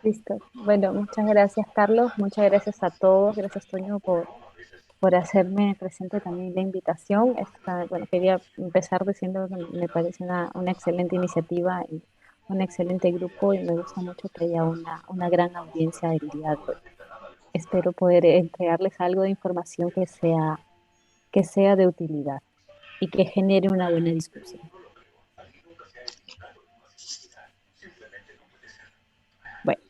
Listo. Bueno, muchas gracias, Carlos. Muchas gracias a todos. Gracias, Toño, por hacerme presente también la invitación. Bueno, quería empezar diciendo que me parece una excelente iniciativa y un excelente grupo y me gusta mucho que haya una gran audiencia del día de hoy. Espero poder entregarles algo de información que sea de utilidad y que genere una buena discusión. Bueno,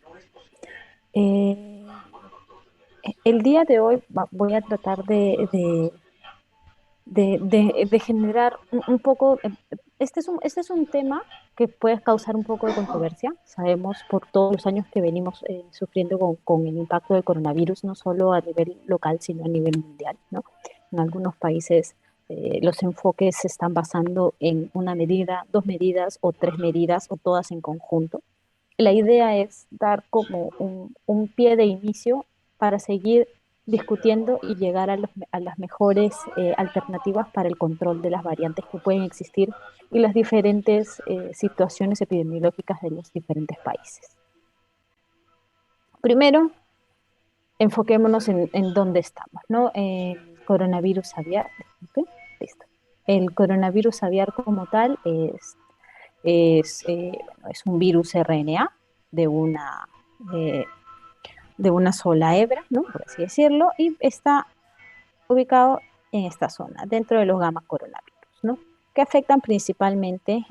eh, el día de hoy voy a tratar de generar un poco, este es un tema que puede causar un poco de controversia. Sabemos por todos los años que venimos sufriendo con el impacto del coronavirus, no solo a nivel local, sino a nivel mundial, ¿no? En algunos países los enfoques se están basando en una medida, dos medidas o tres medidas o todas en conjunto. La idea es dar como un pie de inicio para seguir discutiendo y llegar a las mejores alternativas para el control de las variantes que pueden existir y las diferentes situaciones epidemiológicas de los diferentes países. Primero, enfoquémonos en dónde estamos, ¿no? El coronavirus aviar, ¿okay? Listo. El coronavirus aviar como tal bueno, es un virus RNA de eh, de una sola hebra, ¿no? Por así decirlo, y está ubicado en esta zona, dentro de los gamma coronavirus, ¿no? Que afectan principalmente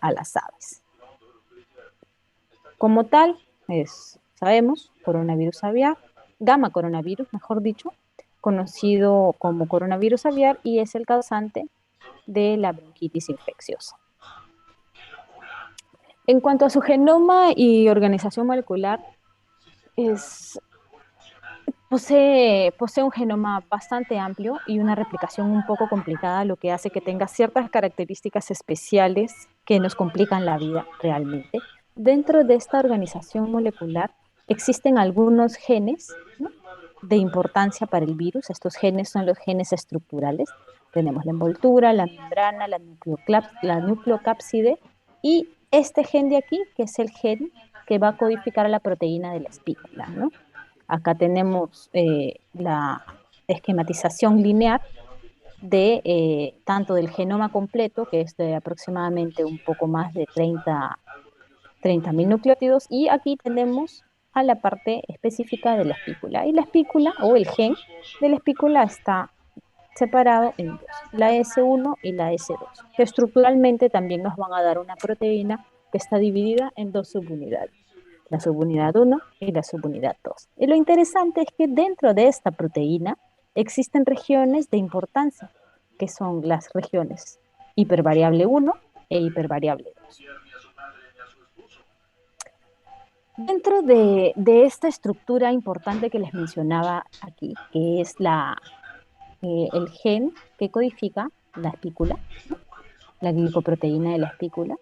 a las aves. Como tal, sabemos, coronavirus aviar, gamma coronavirus, mejor dicho, conocido como coronavirus aviar y es el causante de la bronquitis infecciosa. En cuanto a su genoma y organización molecular, es, posee un genoma bastante amplio y una replicación un poco complicada, lo que hace que tenga ciertas características especiales que nos complican la vida realmente. Dentro de esta organización molecular existen algunos genes, ¿no?, de importancia para el virus. Estos genes son los genes estructurales. Tenemos la envoltura, la membrana, la nucleocápside y este gen de aquí, que es el gen que va a codificar a la proteína de la espícula, ¿no? Acá tenemos la esquematización lineal de tanto del genoma completo, que es de aproximadamente un poco más de 30.000 nucleótidos, y aquí tenemos a la parte específica de la espícula. Y la espícula o el gen de la espícula está separado en dos, la S1 y la S2, que estructuralmente también nos van a dar una proteína que está dividida en dos subunidades, la subunidad 1 y la subunidad 2. Y lo interesante es que dentro de esta proteína existen regiones de importancia, que son las regiones hipervariable 1 e hipervariable 2. Dentro de esta estructura importante que les mencionaba aquí, que es el gen que codifica la espícula, ¿no?, la glicoproteína de la espícula,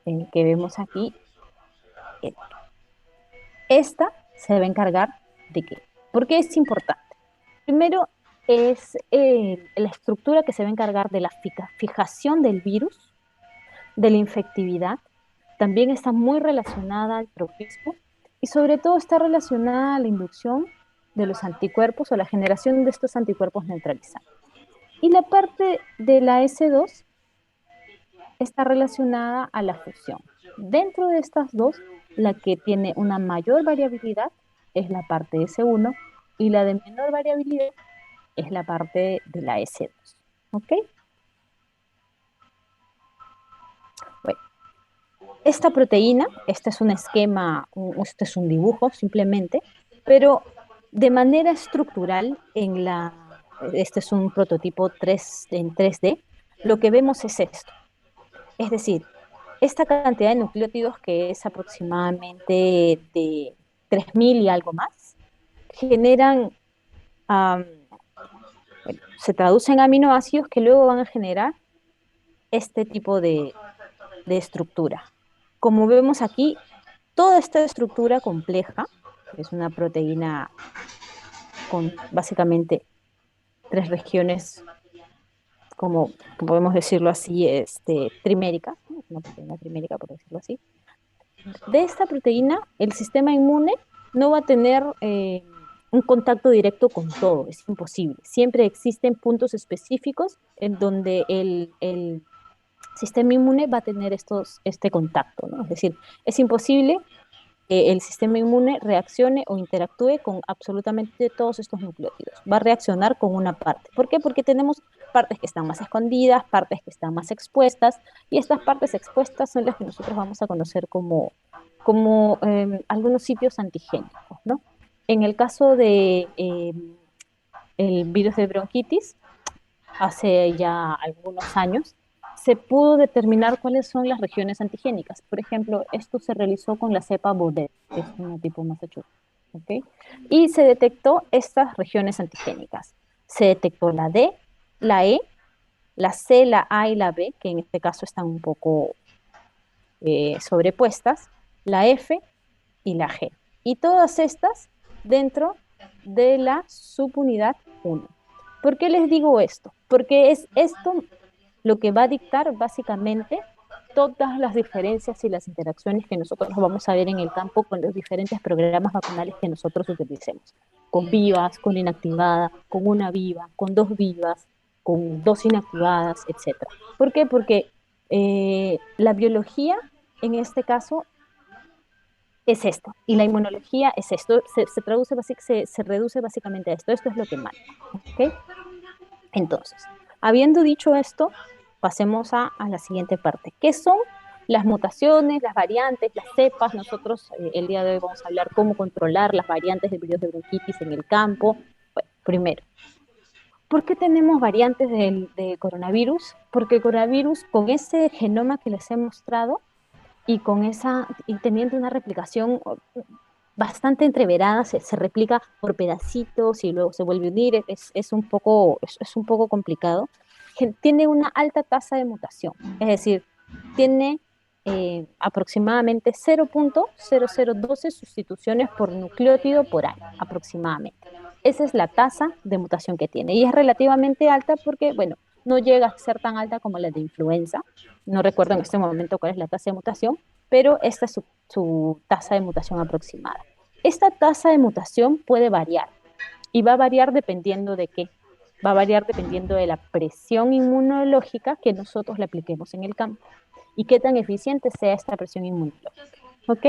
que vemos aquí, eh, esta se va a encargar de qué. ¿Por qué es importante? Primero, es la estructura que se va a encargar de la fijación del virus, de la infectividad. También está muy relacionada al tropismo y sobre todo está relacionada a la inducción de los anticuerpos o la generación de estos anticuerpos neutralizantes. Y la parte de la S2 está relacionada a la fusión. Dentro de estas dos, la que tiene una mayor variabilidad es la parte S1 y la de menor variabilidad es la parte de la S2. ¿Ok? Bueno, esta proteína, este es un esquema, este es un dibujo simplemente, pero de manera estructural, este es un prototipo en 3D, lo que vemos es esto. Es decir, esta cantidad de nucleótidos, que es aproximadamente de 3.000 y algo más, generan, um, bueno, se traducen en aminoácidos que luego van a generar este tipo de estructura. Como vemos aquí, toda esta estructura compleja, que es una proteína con básicamente tres regiones, como podemos decirlo así, trimérica, ¿no?, una proteína trimérica, por decirlo así, de esta proteína, el sistema inmune no va a tener un contacto directo con todo, es imposible. Siempre existen puntos específicos en donde el sistema inmune va a tener este contacto, ¿no? Es decir, es imposible que el sistema inmune reaccione o interactúe con absolutamente todos estos nucleótidos. Va a reaccionar con una parte. ¿Por qué? Porque tenemos partes que están más escondidas, partes que están más expuestas, y estas partes expuestas son las que nosotros vamos a conocer como algunos sitios antigénicos, ¿no? En el caso de el virus de bronquitis, hace ya algunos años, se pudo determinar cuáles son las regiones antigénicas. Por ejemplo, esto se realizó con la cepa Baudet, que es una tipo Massachusetts, ¿ok? Y se detectó estas regiones antigénicas. Se detectó la D, la E, la C, la A y la B, que en este caso están un poco sobrepuestas, la F y la G. Y todas estas dentro de la subunidad 1. ¿Por qué les digo esto? Porque es esto lo que va a dictar básicamente todas las diferencias y las interacciones que nosotros vamos a ver en el campo con los diferentes programas vacunales que nosotros utilicemos. Con vivas, con inactivada, con una viva, con dos vivas, con dos inactivadas, etc. ¿Por qué? Porque la biología, en este caso, es esto, y la inmunología es esto, se reduce básicamente a esto, esto es lo que manda, ¿ok? Entonces, habiendo dicho esto, pasemos a la siguiente parte. ¿Qué son las mutaciones, las variantes, las cepas? Nosotros el día de hoy vamos a hablar cómo controlar las variantes del virus de bronquitis en el campo. Bueno, primero, ¿por qué tenemos variantes del coronavirus? Porque el coronavirus, con ese genoma que les he mostrado y y teniendo una replicación bastante entreverada, se replica por pedacitos y luego se vuelve a unir, es un poco complicado. Tiene una alta tasa de mutación, es decir, tiene aproximadamente 0.0012 sustituciones por nucleótido por año, aproximadamente. Esa es la tasa de mutación que tiene y es relativamente alta porque, bueno, no llega a ser tan alta como la de influenza. No recuerdo en este momento cuál es la tasa de mutación, pero esta es su tasa de mutación aproximada. Esta tasa de mutación puede variar y va a variar dependiendo de qué. Va a variar dependiendo de la presión inmunológica que nosotros le apliquemos en el campo y qué tan eficiente sea esta presión inmunológica. ¿Ok?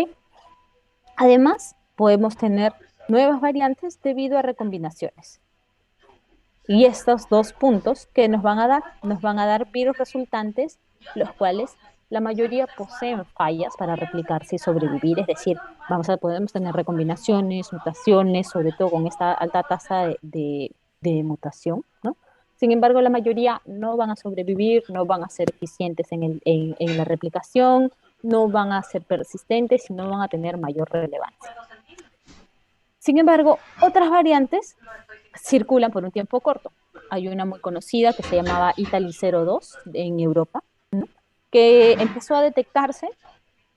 Además, podemos tener nuevas variantes debido a recombinaciones. Y estos dos puntos que nos van a dar virus resultantes, los cuales la mayoría poseen fallas para replicarse y sobrevivir, es decir, podemos tener recombinaciones, mutaciones, sobre todo con esta alta tasa de mutación, ¿no? Sin embargo, la mayoría no van a sobrevivir, no van a ser eficientes en la replicación, no van a ser persistentes y no van a tener mayor relevancia. Sin embargo, otras variantes circulan por un tiempo corto. Hay una muy conocida que se llamaba Italy 02 en Europa, ¿no? Que empezó a detectarse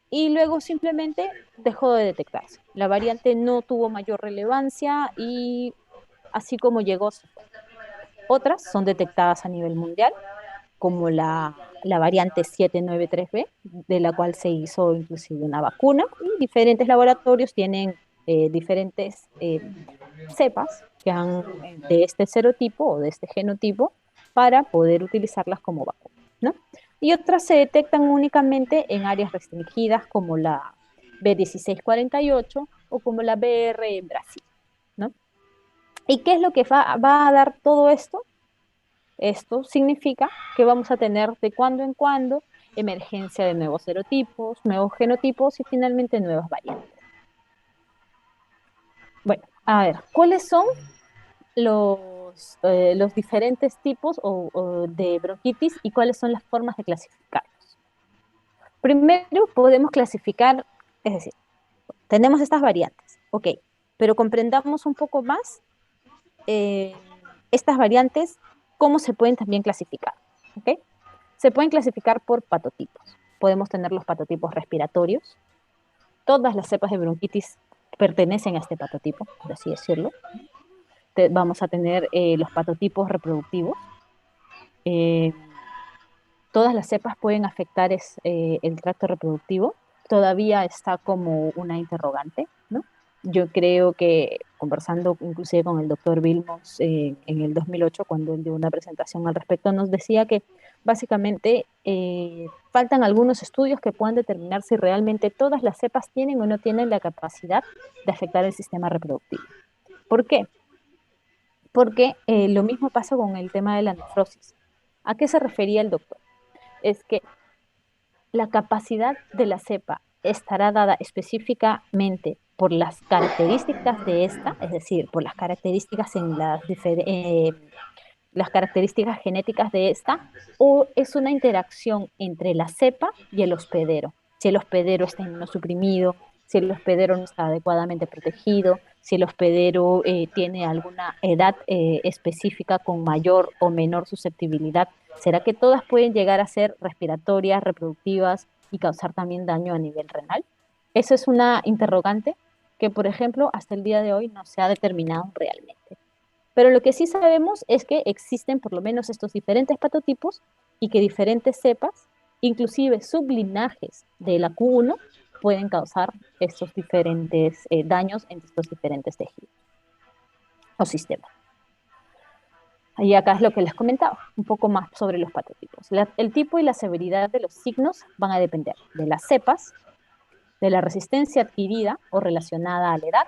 y luego simplemente dejó de detectarse. La variante no tuvo mayor relevancia y así como llegó, se fue. Otras son detectadas a nivel mundial, como la variante 793B, de la cual se hizo inclusive una vacuna, y diferentes laboratorios tienen diferentes cepas de este serotipo o de este genotipo para poder utilizarlas como vacuna, ¿no? Y otras se detectan únicamente en áreas restringidas como la B1648 o como la BR en Brasil, ¿no? ¿Y qué es lo que va a dar todo esto? Esto significa que vamos a tener de cuando en cuando emergencia de nuevos serotipos, nuevos genotipos y finalmente nuevas variantes. Bueno, a ver, ¿cuáles son los diferentes tipos de bronquitis y cuáles son las formas de clasificarlos? Primero podemos clasificar, es decir, tenemos estas variantes, ok, pero comprendamos un poco más eh, estas variantes, cómo se pueden también clasificar, ok. Se pueden clasificar por patotipos. Podemos tener los patotipos respiratorios. Todas las cepas de bronquitis pertenecen a este patotipo, por así decirlo. Vamos a tener los patotipos reproductivos. Eh, Todas las cepas pueden afectar el tracto reproductivo. todavía está como una interrogante, ¿no? Yo creo que conversando inclusive con el doctor Vilmos en el 2008, cuando él dio una presentación al respecto, nos decía que básicamente faltan algunos estudios que puedan determinar si realmente todas las cepas tienen o no tienen la capacidad de afectar el sistema reproductivo. ¿Por qué? Porque lo mismo pasa con el tema de la nefrosis. ¿A qué se refería el doctor? Es que la capacidad de la cepa estará dada específicamente por las características de esta, es decir, por las características en las características genéticas de esta, o es una interacción entre la cepa y el hospedero. Si el hospedero está inmunosuprimido, si el hospedero no está adecuadamente protegido, si el hospedero tiene alguna edad específica con mayor o menor susceptibilidad, ¿será que todas pueden llegar a ser respiratorias, reproductivas y causar también daño a nivel renal? Esa es una interrogante que, por ejemplo, hasta el día de hoy no se ha determinado realmente. Pero lo que sí sabemos es que existen por lo menos estos diferentes patotipos y que diferentes cepas, inclusive sublinajes de la Q1, pueden causar estos diferentes daños en estos diferentes tejidos o sistemas. Y acá es lo que les comentaba, un poco más sobre los patotipos. El tipo y la severidad de los signos van a depender de las cepas, de la resistencia adquirida o relacionada a la edad,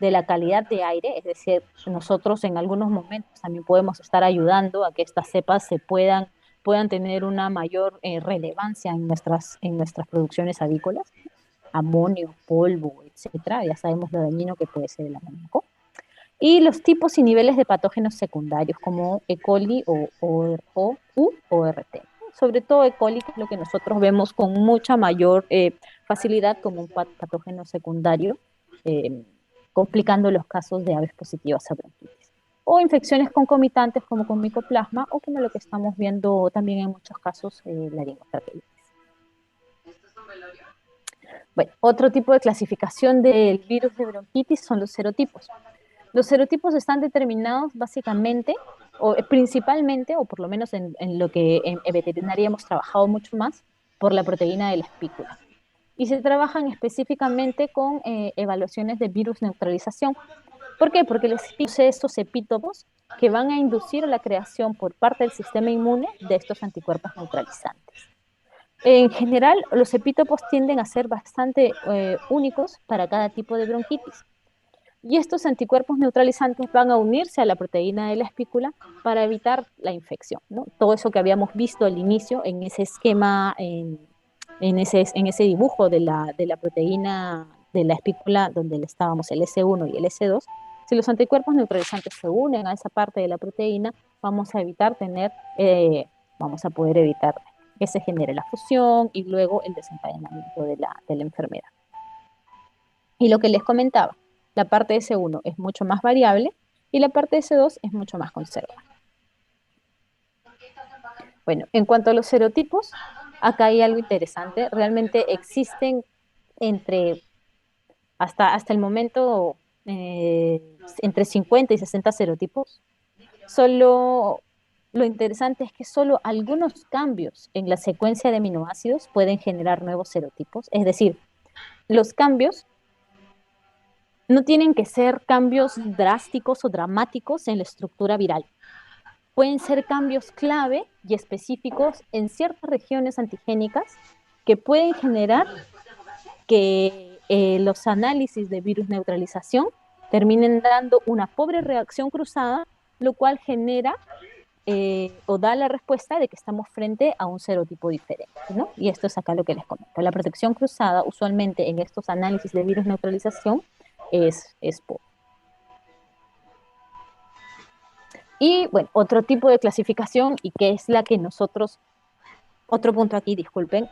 de la calidad de aire, es decir, nosotros en algunos momentos también podemos estar ayudando a que estas cepas puedan tener una mayor relevancia en nuestras producciones avícolas, amonio, polvo, etcétera. Ya sabemos lo dañino que puede ser el amoníaco. Y los tipos y niveles de patógenos secundarios como E. coli o U o RT. Sobre todo E. coli, que es lo que nosotros vemos con mucha mayor facilidad como un patógeno secundario, eh, complicando los casos de aves positivas a bronquitis. O infecciones concomitantes como con micoplasma o como lo que estamos viendo también en muchos casos, laringotraqueitis. Bueno, otro tipo de clasificación del virus de bronquitis son los serotipos. Los serotipos están determinados básicamente, o principalmente, o por lo menos en lo que en veterinaria hemos trabajado mucho más, por la proteína de la espícula. Y se trabajan específicamente con evaluaciones de virus neutralización. ¿Por qué? Porque les puse estos epítopos que van a inducir la creación por parte del sistema inmune de estos anticuerpos neutralizantes. En general, los epítopos tienden a ser bastante únicos para cada tipo de bronquitis. Y estos anticuerpos neutralizantes van a unirse a la proteína de la espícula para evitar la infección, ¿no? Todo eso que habíamos visto al inicio en ese esquema, en ese dibujo de la proteína de la espícula donde estábamos el S1 y el S2, si los anticuerpos neutralizantes se unen a esa parte de la proteína, vamos a poder evitar que se genere la fusión y luego el desencadenamiento de la enfermedad. Y lo que les comentaba, la parte S1 es mucho más variable y la parte S2 es mucho más conservada. Bueno, en cuanto a los serotipos, acá hay algo interesante. Realmente existen hasta el momento entre 50 y 60 serotipos. Solo lo interesante es que solo algunos cambios en la secuencia de aminoácidos pueden generar nuevos serotipos. Es decir, los cambios no tienen que ser cambios drásticos o dramáticos en la estructura viral. Pueden ser cambios clave y específicos en ciertas regiones antigénicas que pueden generar que los análisis de virus neutralización terminen dando una pobre reacción cruzada, lo cual genera o da la respuesta de que estamos frente a un serotipo diferente, ¿no? Y esto es acá lo que les comento. La protección cruzada, usualmente en estos análisis de virus neutralización, es pobre. Y bueno, otro tipo de clasificación, y que es la que nosotros, otro punto aquí, disculpen,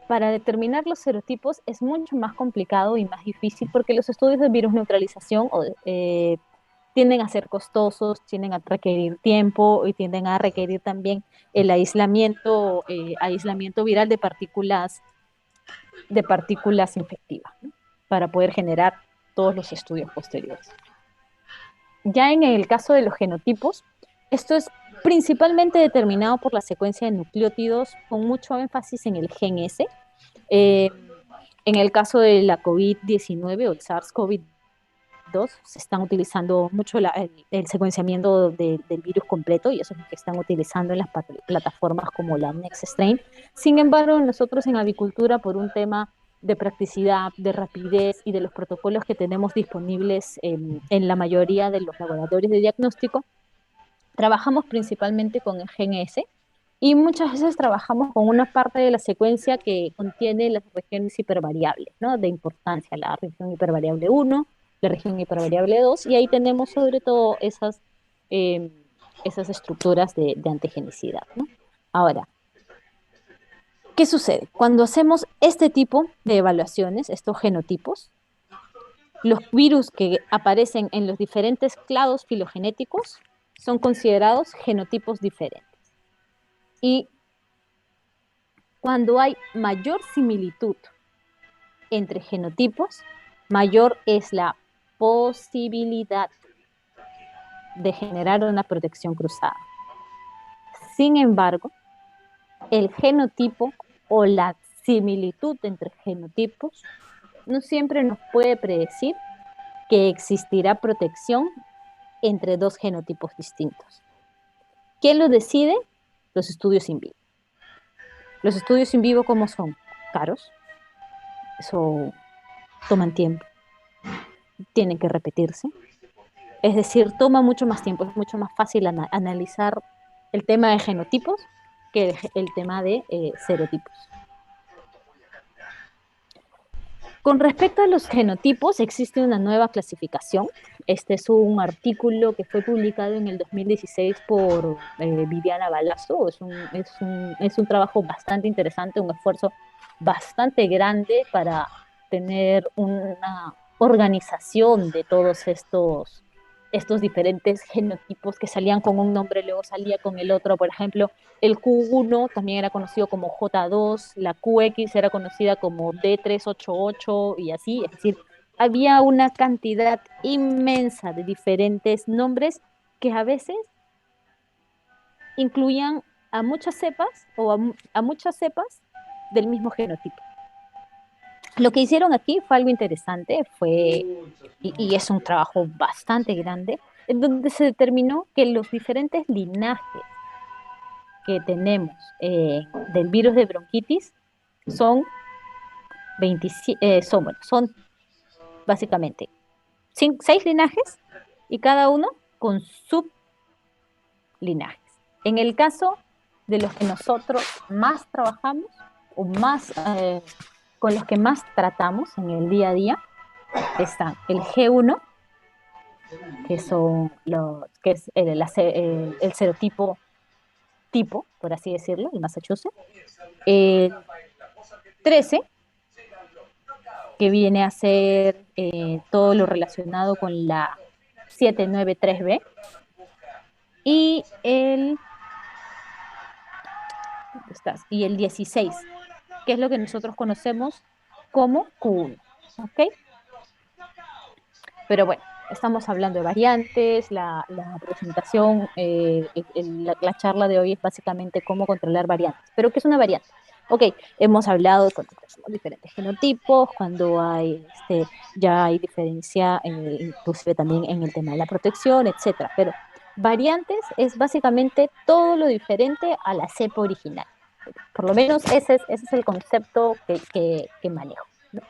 para determinar los serotipos es mucho más complicado y más difícil porque los estudios de virus neutralización tienden a ser costosos, tienden a requerir tiempo y tienden a requerir también el aislamiento viral de partículas infectivas, ¿no? Para poder generar todos los estudios posteriores. Ya en el caso de los genotipos, esto es principalmente determinado por la secuencia de nucleótidos con mucho énfasis en el gen S. En el caso de la COVID-19 o el SARS-CoV-2, se están utilizando mucho el secuenciamiento del virus completo y eso es lo que están utilizando en las plataformas como la NextStrain. Sin embargo, nosotros en avicultura, por un tema de practicidad, de rapidez y de los protocolos que tenemos disponibles en la mayoría de los laboratorios de diagnóstico, trabajamos principalmente con el GNS y muchas veces trabajamos con una parte de la secuencia que contiene las regiones hipervariables, ¿no? De importancia, la región hipervariable 1, la región hipervariable 2, y ahí tenemos sobre todo eh, esas estructuras de antigenicidad, ¿no? Ahora, ¿qué sucede? Cuando hacemos este tipo de evaluaciones, estos genotipos, los virus que aparecen en los diferentes clados filogenéticos son considerados genotipos diferentes. Y cuando hay mayor similitud entre genotipos, mayor es la posibilidad de generar una protección cruzada. Sin embargo, el genotipo o la similitud entre genotipos no siempre nos puede predecir que existirá protección entre dos genotipos distintos. ¿Quién lo decide? Los estudios in vivo. Los estudios in vivo, ¿cómo son? Caros, eso toman tiempo, tienen que repetirse. Es decir, toma mucho más tiempo, es mucho más fácil analizar el tema de genotipos que el tema de serotipos. Con respecto a los genotipos, existe una nueva clasificación. Este es un artículo que fue publicado en el 2016 por Viviana Balazo. Es un trabajo bastante interesante, un esfuerzo bastante grande para tener una organización de todos estos diferentes genotipos que salían con un nombre, luego salía con el otro. Por ejemplo, el Q1 también era conocido como J2, la QX era conocida como D388 y así. Es decir, había una cantidad inmensa de diferentes nombres que a veces incluían a muchas cepas o a muchas cepas del mismo genotipo. Lo que hicieron aquí fue algo interesante, y es un trabajo bastante grande, en donde se determinó que los diferentes linajes que tenemos del virus de bronquitis son, 27, son básicamente 6 linajes y cada uno con sublinajes. En el caso de los que nosotros más trabajamos o más con los que más tratamos en el día a día, están el G1, que son que es el serotipo tipo, por así decirlo, el Massachusetts, el 13, que viene a ser todo lo relacionado con la 793B, y ¿dónde estás? Y el 16, que es lo que nosotros conocemos como Q1, ¿ok? Pero bueno, estamos hablando de variantes, la presentación, la charla de hoy es básicamente cómo controlar variantes. ¿Pero qué es una variante? Ok, hemos hablado de cuando tenemos diferentes genotipos, cuando ya hay diferencia, inclusive también en el tema de la protección, etcétera. Pero variantes es básicamente todo lo diferente a la cepa original. Por lo menos ese es el concepto que manejo, ¿no?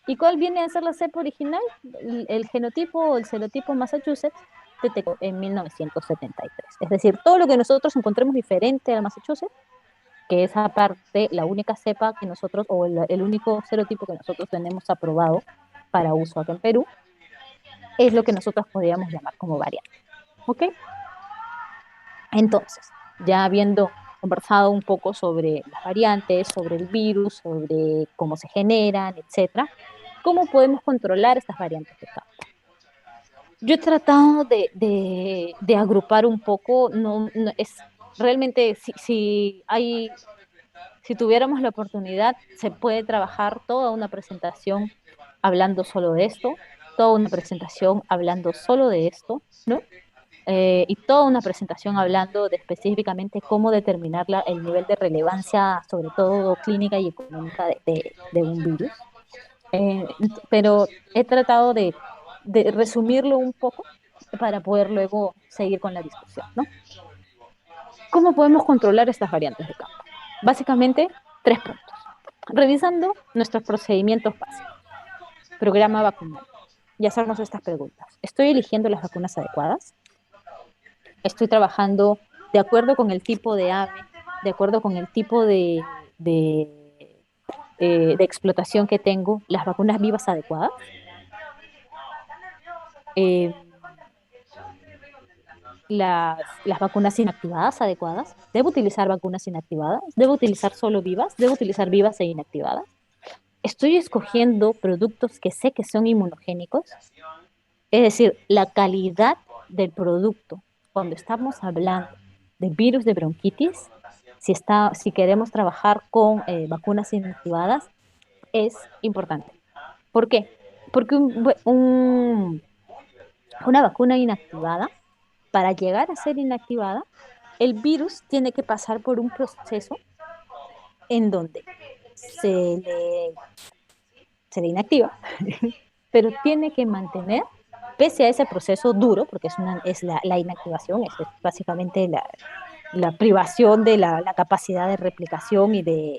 ¿Y cuál viene a ser la cepa original? El genotipo o el serotipo Massachusetts detectó en 1973. Es decir, todo lo que nosotros encontremos diferente al Massachusetts, que es aparte la única cepa que nosotros, o el único serotipo que nosotros tenemos aprobado para uso acá en Perú, es lo que nosotros podríamos llamar como variante. ¿Ok? Entonces, ya habiendo conversado un poco sobre las variantes, sobre el virus, sobre cómo se generan, etcétera, ¿cómo podemos controlar estas variantes de campo? Yo he tratado de agrupar un poco, es realmente si tuviéramos la oportunidad, se puede trabajar toda una presentación hablando solo de esto, toda una presentación hablando solo de esto, ¿no? Y toda una presentación hablando de específicamente cómo determinar el nivel de relevancia, sobre todo clínica y económica de un virus. pero he tratado de resumirlo un poco para poder luego seguir con la discusión, ¿no? ¿Cómo podemos controlar estas variantes de campo? Básicamente, tres puntos. Revisando nuestros procedimientos básicos, programa vacunal, y hacernos estas preguntas. ¿Estoy eligiendo las vacunas adecuadas? ¿Estoy trabajando de acuerdo con el tipo de ave, de acuerdo con el tipo de explotación que tengo, las vacunas vivas adecuadas? Eh, las vacunas inactivadas adecuadas. ¿Debo utilizar vacunas inactivadas? ¿Debo utilizar solo vivas? ¿Debo utilizar vivas e inactivadas? ¿Estoy escogiendo productos que sé que son inmunogénicos? Es decir, la calidad del producto, cuando estamos hablando de virus de bronquitis, si queremos trabajar con vacunas inactivadas, es importante. ¿Por qué? Porque una vacuna inactivada, para llegar a ser inactivada, el virus tiene que pasar por un proceso en donde se le, se le inactiva, pero tiene que mantener, pese a ese proceso duro, porque es la inactivación, es básicamente la privación de la capacidad de replicación y de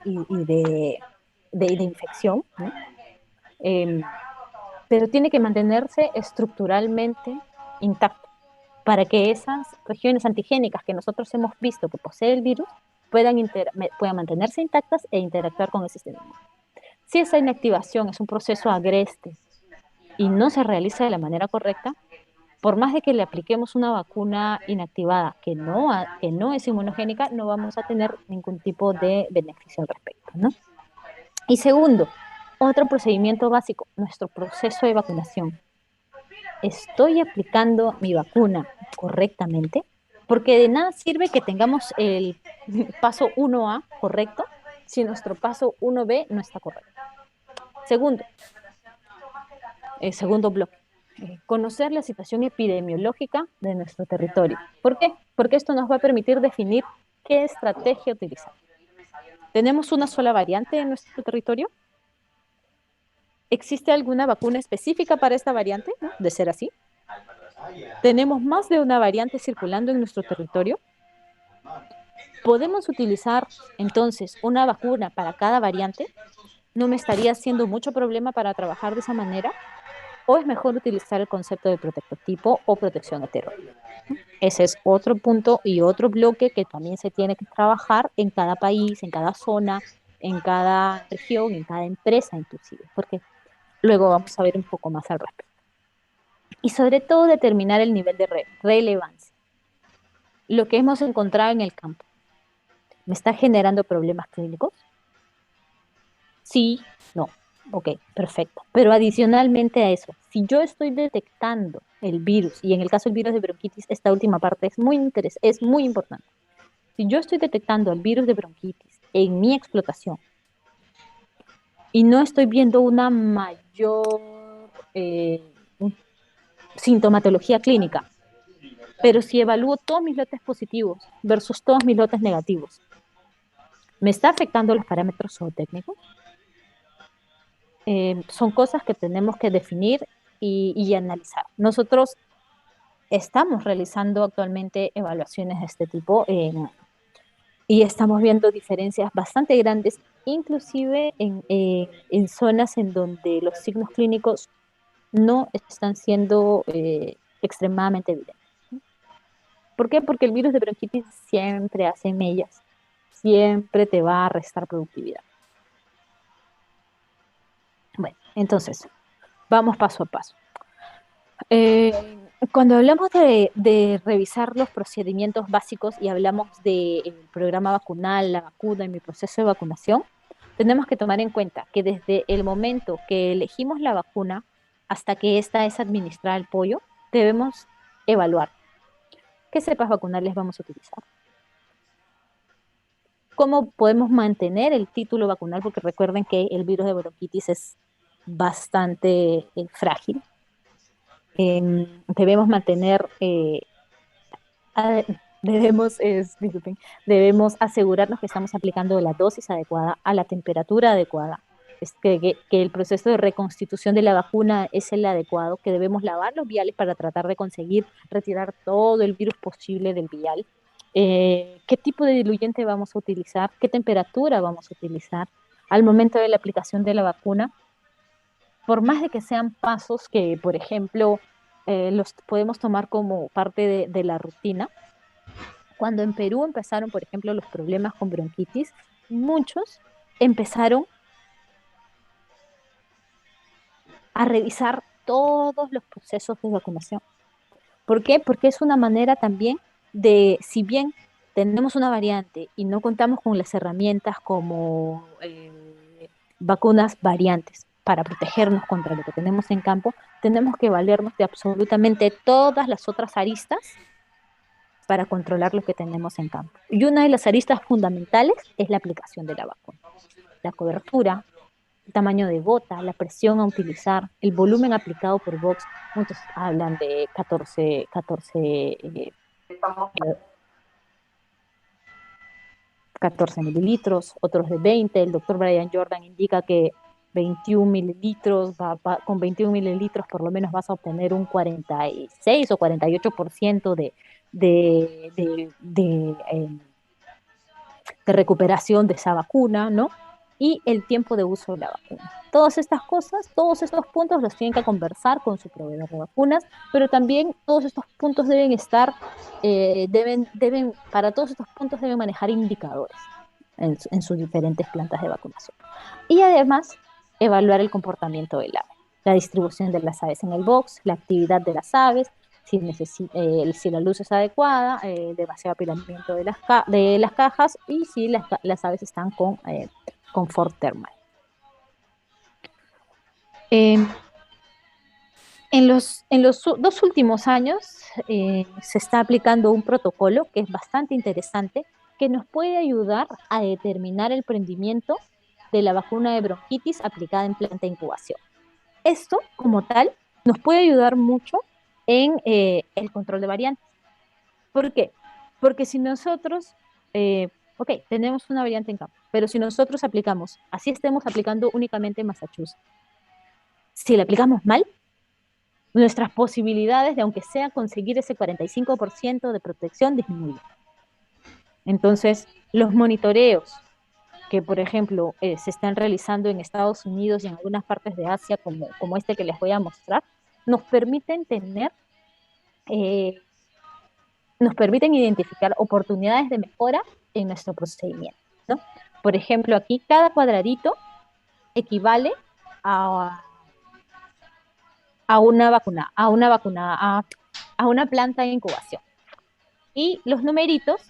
infección, ¿no? Eh, pero tiene que mantenerse estructuralmente intacto para que esas regiones antigénicas que nosotros hemos visto que posee el virus puedan mantenerse intactas e interactuar con el sistema inmune. Si esa inactivación es un proceso agreste y no se realiza de la manera correcta, por más de que le apliquemos una vacuna inactivada que no es inmunogénica, no vamos a tener ningún tipo de beneficio al respecto, ¿no? Y segundo, otro procedimiento básico, nuestro proceso de vacunación. ¿Estoy aplicando mi vacuna correctamente? Porque de nada sirve que tengamos el paso 1A correcto si nuestro paso 1B no está correcto. Segundo, segundo bloque, conocer la situación epidemiológica de nuestro territorio. ¿Por qué? Porque esto nos va a permitir definir qué estrategia utilizar. ¿Tenemos una sola variante en nuestro territorio? ¿Existe alguna vacuna específica para esta variante? ¿No? De ser así. ¿Tenemos más de una variante circulando en nuestro territorio? ¿Podemos utilizar entonces una vacuna para cada variante? ¿No me estaría haciendo mucho problema para trabajar de esa manera? ¿O es mejor utilizar el concepto de prototipo o protección heterogénea? Ese es otro punto y otro bloque que también se tiene que trabajar en cada país, en cada zona, en cada región, en cada empresa inclusive, porque luego vamos a ver un poco más al respecto. Y sobre todo determinar el nivel de relevancia. Lo que hemos encontrado en el campo, ¿me está generando problemas clínicos? Sí, no. Ok, perfecto. Pero adicionalmente a eso, si yo estoy detectando el virus, y en el caso del virus de bronquitis, esta última parte es muy importante. Si yo estoy detectando el virus de bronquitis en mi explotación y no estoy viendo una mayor sintomatología clínica, pero si evalúo todos mis lotes positivos versus todos mis lotes negativos, ¿me está afectando los parámetros zootécnicos? Son cosas que tenemos que definir y analizar. Nosotros estamos realizando actualmente evaluaciones de este tipo y estamos viendo diferencias bastante grandes, inclusive en zonas en donde los signos clínicos no están siendo extremadamente evidentes. ¿Por qué? Porque el virus de bronquitis siempre hace mellas, siempre te va a restar productividad. Bueno, entonces, vamos paso a paso. Cuando hablamos de revisar los procedimientos básicos y hablamos del programa vacunal, la vacuna y mi proceso de vacunación, tenemos que tomar en cuenta que desde el momento que elegimos la vacuna hasta que ésta es administrada al pollo, debemos evaluar qué cepas vacunales vamos a utilizar, cómo podemos mantener el título vacunal, porque recuerden que el virus de bronquitis es bastante frágil. Debemos mantener, a- disculpen, debemos asegurarnos que estamos aplicando la dosis adecuada a la temperatura adecuada. que el proceso de reconstitución de la vacuna es el adecuado, que debemos lavar los viales para tratar de conseguir retirar todo el virus posible del vial. ¿Qué tipo de diluyente vamos a utilizar? ¿Qué temperatura vamos a utilizar al momento de la aplicación de la vacuna? Por más de que sean pasos que, por ejemplo, los podemos tomar como parte de la rutina, cuando en Perú empezaron, por ejemplo, los problemas con bronquitis, muchos empezaron a revisar todos los procesos de vacunación. ¿Por qué? Porque es una manera también de, si bien tenemos una variante y no contamos con las herramientas como vacunas variantes para protegernos contra lo que tenemos en campo, tenemos que valernos de absolutamente todas las otras aristas para controlar lo que tenemos en campo. Y una de las aristas fundamentales es la aplicación de la vacuna. La cobertura, el tamaño de gota, la presión a utilizar, el volumen aplicado por box. Muchos hablan de 14 mililitros, otros de 20. El doctor Brian Jordan indica que 21 mililitros, con 21 mililitros por lo menos vas a obtener un 46 o 48% de recuperación de esa vacuna, ¿no? Y el tiempo de uso de la vacuna. Todas estas cosas, todos estos puntos los tienen que conversar con su proveedor de vacunas, pero también todos estos puntos deben estar, para todos estos puntos deben manejar indicadores en sus diferentes plantas de vacunación. Y además, evaluar el comportamiento del ave, la distribución de las aves en el box, la actividad de las aves, si la luz es adecuada, demasiado apilamiento de las cajas y si las aves están con confort thermal. Eh, en los dos últimos años se está aplicando un protocolo que es bastante interesante, que nos puede ayudar a determinar el prendimiento de la vacuna de bronquitis aplicada en planta de incubación. Esto, como tal, nos puede ayudar mucho en el control de variantes. ¿Por qué? Porque si nosotros, ok, tenemos una variante en campo, pero si nosotros aplicamos, así estemos aplicando únicamente en Massachusetts, si la aplicamos mal, nuestras posibilidades de, aunque sea, conseguir ese 45% de protección disminuyen. Entonces, los monitoreos que, por ejemplo, se están realizando en Estados Unidos y en algunas partes de Asia, como este que les voy a mostrar, nos permiten tener, eh, nos permiten identificar oportunidades de mejora en nuestro procedimiento, ¿no? Por ejemplo, aquí cada cuadradito equivale a, a una planta de incubación. Y los numeritos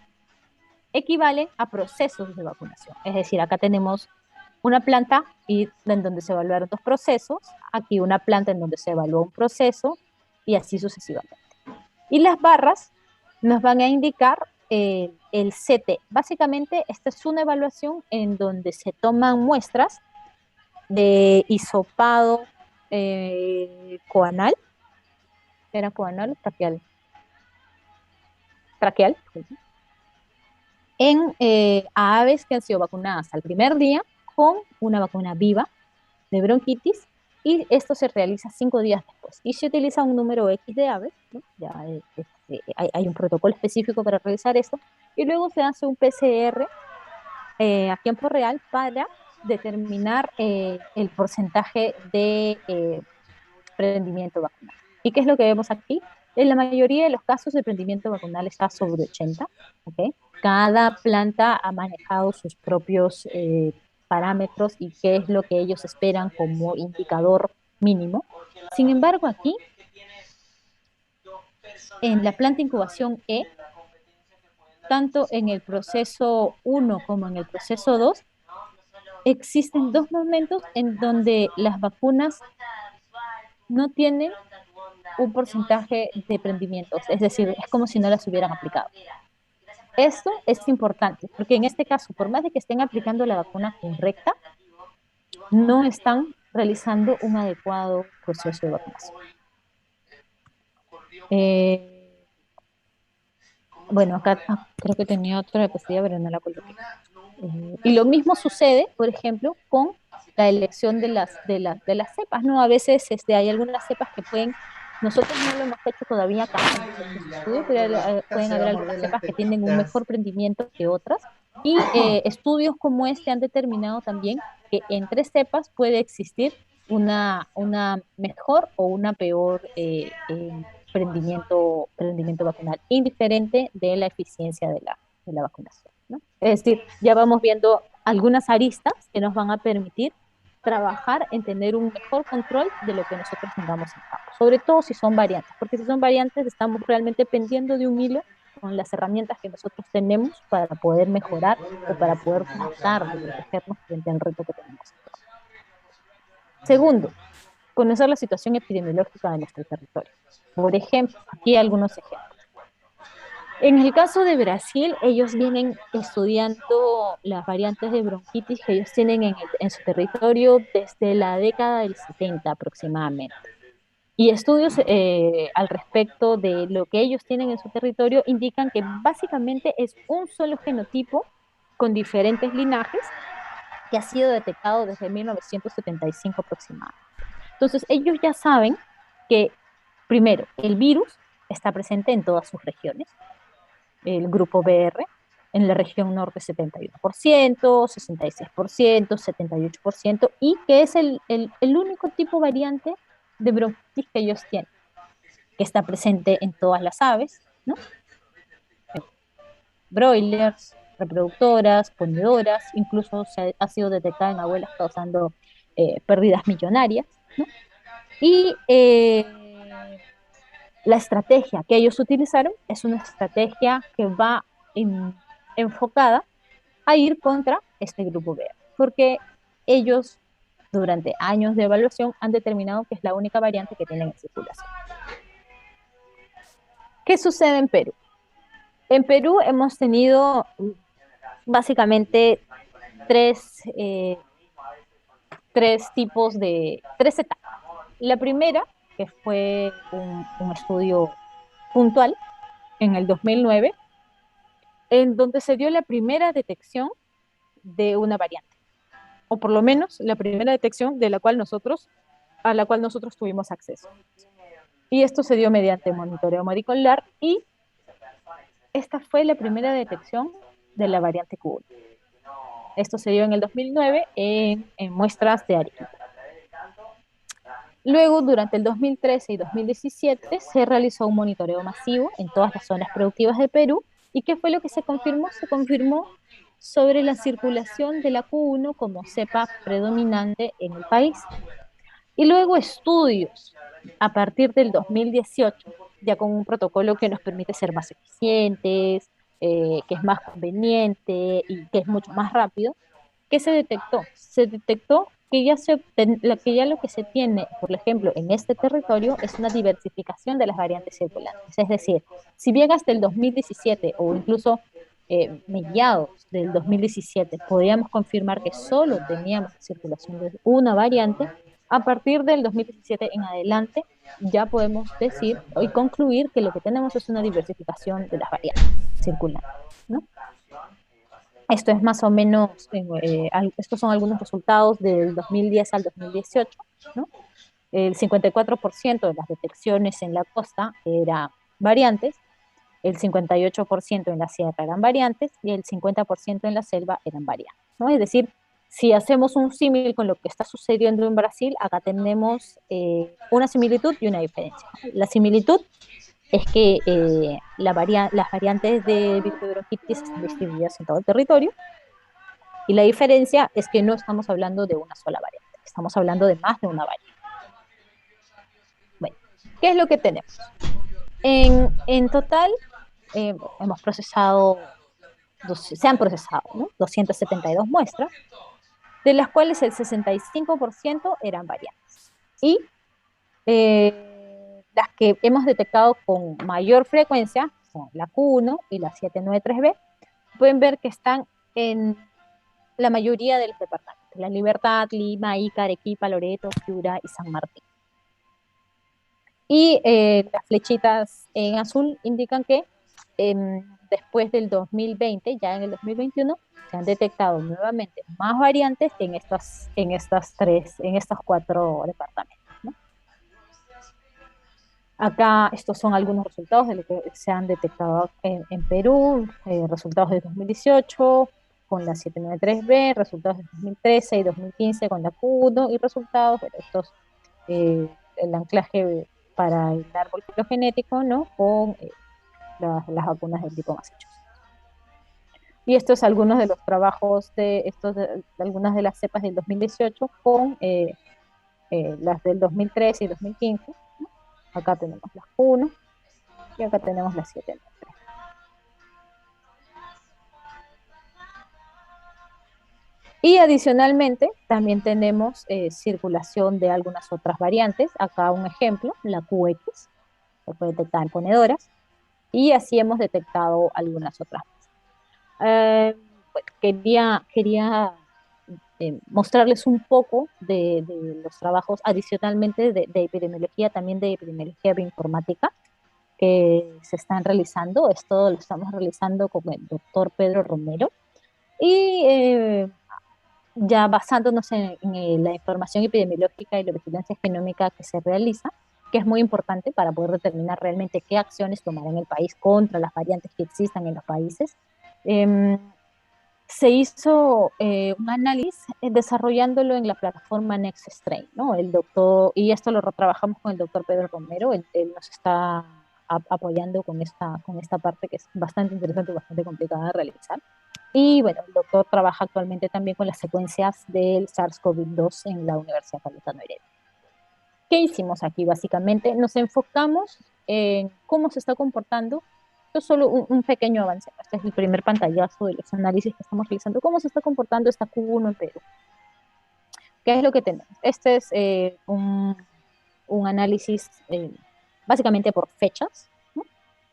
equivalen a procesos de vacunación. Es decir, acá tenemos una planta en donde se evaluaron dos procesos, aquí una planta en donde se evaluó un proceso y así sucesivamente. Y las barras nos van a indicar el CT. Básicamente, esta es una evaluación en donde se toman muestras de hisopado coanal, era coanal, traqueal, traqueal, a aves que han sido vacunadas al primer día con una vacuna viva de bronquitis y esto se realiza 5 días después. Y se utiliza un número X de aves, ¿no? Ya hay un protocolo específico para realizar esto, y luego se hace un PCR a tiempo real para determinar el porcentaje de prendimiento vacunal. ¿Y qué es lo que vemos aquí? En la mayoría de los casos el prendimiento vacunal está sobre 80, ¿ok? Cada planta ha manejado sus propios parámetros y qué es lo que ellos esperan como indicador mínimo. Sin embargo, aquí, en la planta incubación E, tanto en el proceso 1 como en el proceso 2, existen dos momentos en donde las vacunas no tienen un porcentaje de prendimientos, es decir, es como si no las hubieran aplicado. Esto es importante, porque en este caso, por más de que estén aplicando la vacuna correcta, no están realizando un adecuado proceso de vacunación. Eh, bueno, acá creo que tenía otra diapositiva, pero no la coloqué. Y lo mismo sucede, por ejemplo, con la elección de las cepas, ¿no? A veces hay algunas cepas que pueden, nosotros no lo hemos hecho todavía acá en nuestros estudios, pero pueden haber Hacemos algunas de las cepas que tienen un pepitas. mejor rendimiento que otras. Y estudios como este han determinado también que entre cepas puede existir una mejor o una peor prendimiento vacunal, indiferente de la eficiencia de la vacunación, ¿no? Es decir, ya vamos viendo algunas aristas que nos van a permitir trabajar en tener un mejor control de lo que nosotros tengamos en campo, sobre todo si son variantes, porque si son variantes estamos realmente pendiendo de un hilo con las herramientas que nosotros tenemos para poder mejorar o para poder tratar de protegernos frente al reto que tenemos. Segundo, conocer la situación epidemiológica de nuestro territorio. Por ejemplo, aquí algunos ejemplos. En el caso de Brasil, ellos vienen estudiando las variantes de bronquitis que ellos tienen en su territorio desde la década del 70 aproximadamente. Y estudios al respecto de lo que ellos tienen en su territorio indican que básicamente es un solo genotipo con diferentes linajes que ha sido detectado desde 1975 aproximadamente. Entonces, ellos ya saben que, primero, el virus está presente en todas sus regiones, el grupo BR, en la región norte 71%, 66%, 78%, y que es el único tipo variante de bronquitis que ellos tienen, que está presente en todas las aves, ¿no? Broilers, reproductoras, ponedoras, incluso ha sido detectada en abuelas causando pérdidas millonarias, ¿no? Y la estrategia que ellos utilizaron es una estrategia que va enfocada a ir contra este grupo B, porque ellos durante años de evaluación han determinado que es la única variante que tienen en circulación. ¿Qué sucede en Perú? En Perú hemos tenido básicamente tres, eh, tres etapas. La primera, que fue un estudio puntual en el 2009, en donde se dio la primera detección de una variante, o por lo menos la primera detección a la cual nosotros tuvimos acceso. Y esto se dio mediante monitoreo molecular y esta fue la primera detección de la variante Q1. Esto se dio en el 2009 en muestras de Arequipa. Luego, durante el 2013 y 2017, se realizó un monitoreo masivo en todas las zonas productivas de Perú. ¿Y qué fue lo que se confirmó? Se confirmó sobre la circulación de la Q1 como cepa predominante en el país. Y luego estudios a partir del 2018, ya con un protocolo que nos permite ser más eficientes, que es más conveniente y que es mucho más rápido. ¿Qué se detectó? Se detectó que ya lo que se tiene, por ejemplo, en este territorio es una diversificación de las variantes circulantes. Es decir, si bien hasta el 2017 o incluso mediados del 2017 podíamos confirmar que solo teníamos circulación de una variante, a partir del 2017 en adelante ya podemos decir y concluir que lo que tenemos es una diversificación de las variantes circulantes, ¿no? Esto es más o menos, estos son algunos resultados del 2010 al 2018, ¿no? El 54% de las detecciones en la costa eran variantes, el 58% en la sierra eran variantes y el 50% en la selva eran variantes, ¿no? Es decir, si hacemos un símil con lo que está sucediendo en Brasil, acá tenemos una similitud y una diferencia, ¿no? La similitud es que las variantes de virus de bronquitis están distribuidas en todo el territorio y la diferencia es que no estamos hablando de una sola variante, estamos hablando de más de una variante. Bueno, ¿qué es lo que tenemos? En total, hemos procesado, se han procesado, ¿no? 272 muestras, de las cuales el 65% eran variantes. Y las que hemos detectado con mayor frecuencia son la Q1 y la 793B, pueden ver que están en la mayoría de los departamentos, La Libertad, Lima, Ica, Arequipa, Loreto, Piura y San Martín. Y las flechitas en azul indican que después del 2020, ya en el 2021, se han detectado nuevamente más variantes en estos cuatro departamentos, ¿no? Acá estos son algunos resultados de lo que se han detectado en Perú, resultados de 2018 con la 793B, resultados de 2013 y 2015 con la Q1 y resultados de estos, el anclaje para el árbol filogenético, ¿no? Con las vacunas del tipo Massachusetts. Y estos algunos de los trabajos de algunas de las cepas del 2018 con las del 2013 y 2015, ¿no? Acá tenemos las Q1 y acá tenemos las 7. Y adicionalmente también tenemos circulación de algunas otras variantes. Acá un ejemplo, la QX, se puede detectar en ponedoras, y así hemos detectado algunas otras. Bueno, quería mostrarles un poco de los trabajos adicionalmente de epidemiología, también de epidemiología bioinformática que se están realizando. Esto lo estamos realizando con el doctor Pedro Romero. Y ya basándonos en la información epidemiológica y la vigilancia genómica que se realiza, que es muy importante para poder determinar realmente qué acciones tomar en el país contra las variantes que existan en los países. Se hizo un análisis desarrollándolo en la plataforma NextStrain, ¿no? El doctor, y esto lo trabajamos con el doctor Pedro Romero, él nos está apoyando con esta parte que es bastante interesante y bastante complicada de realizar. Y bueno, el doctor trabaja actualmente también con las secuencias del SARS-CoV-2 en la Universidad Cayetano Heredia. ¿Qué hicimos aquí? Básicamente nos enfocamos en cómo se está comportando. Esto es solo un pequeño avance. Este es el primer pantallazo de los análisis que estamos realizando. ¿Cómo se está comportando esta Q1 en Perú? ¿Qué es lo que tenemos? Este es un análisis básicamente por fechas, ¿no?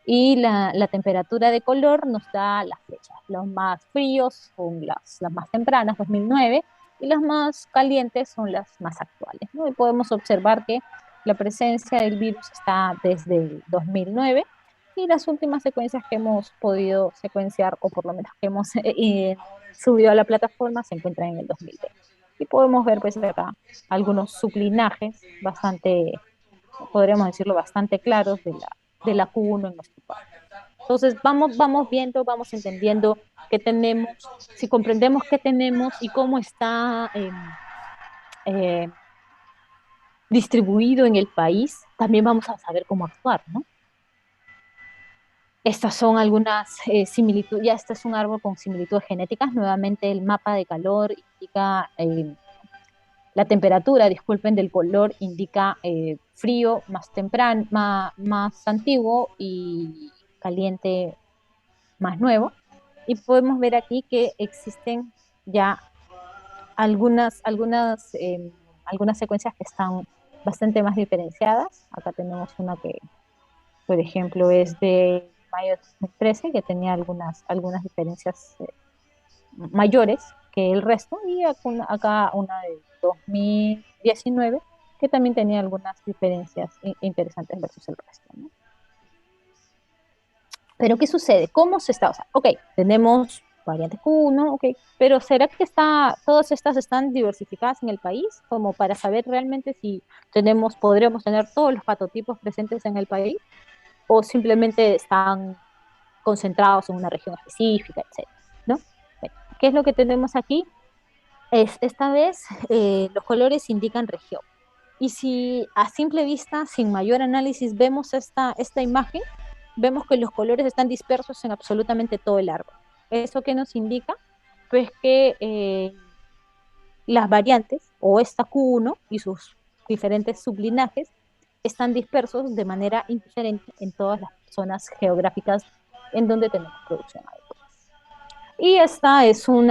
Y la temperatura de color nos da las fechas. Los más fríos son las más tempranas, 2009, y las más calientes son las más actuales, ¿no? Y podemos observar que la presencia del virus está desde el 2009 y las últimas secuencias que hemos podido secuenciar, o por lo menos que hemos subido a la plataforma, se encuentran en el 2020. Y podemos ver pues acá algunos sublinajes bastante, podríamos decirlo, bastante claros de la Q1 en nuestro país. Entonces, vamos viendo, vamos entendiendo qué tenemos, si comprendemos qué tenemos y cómo está eh, distribuido en el país, también vamos a saber cómo actuar, ¿no? Estas son algunas similitudes, ya este es un árbol con similitudes genéticas, nuevamente el mapa de calor indica la temperatura, disculpen, del color indica frío más temprano, más antiguo y caliente más nuevo. Y podemos ver aquí que existen ya algunas secuencias que están bastante más diferenciadas. Acá tenemos una que, por ejemplo, es de mayo de 2013, que tenía algunas diferencias mayores que el resto, y acá una de 2019 que también tenía algunas diferencias interesantes versus el resto, ¿no? Pero ¿qué sucede? ¿Cómo se está? O sea, ok, tenemos variante Q1, ok, pero ¿será que todas estas están diversificadas en el país como para saber realmente si podremos tener todos los patotipos presentes en el país o simplemente están concentrados en una región específica, etcétera, ¿no? Bueno, ¿qué es lo que tenemos aquí? Esta vez los colores indican región. Y si a simple vista, sin mayor análisis, vemos esta imagen, vemos que los colores están dispersos en absolutamente todo el árbol. ¿Eso qué nos indica? Pues que las variantes, o esta Q1 y sus diferentes sublinajes, están dispersos de manera indiferente en todas las zonas geográficas en donde tenemos producción agrícola. Y esta es un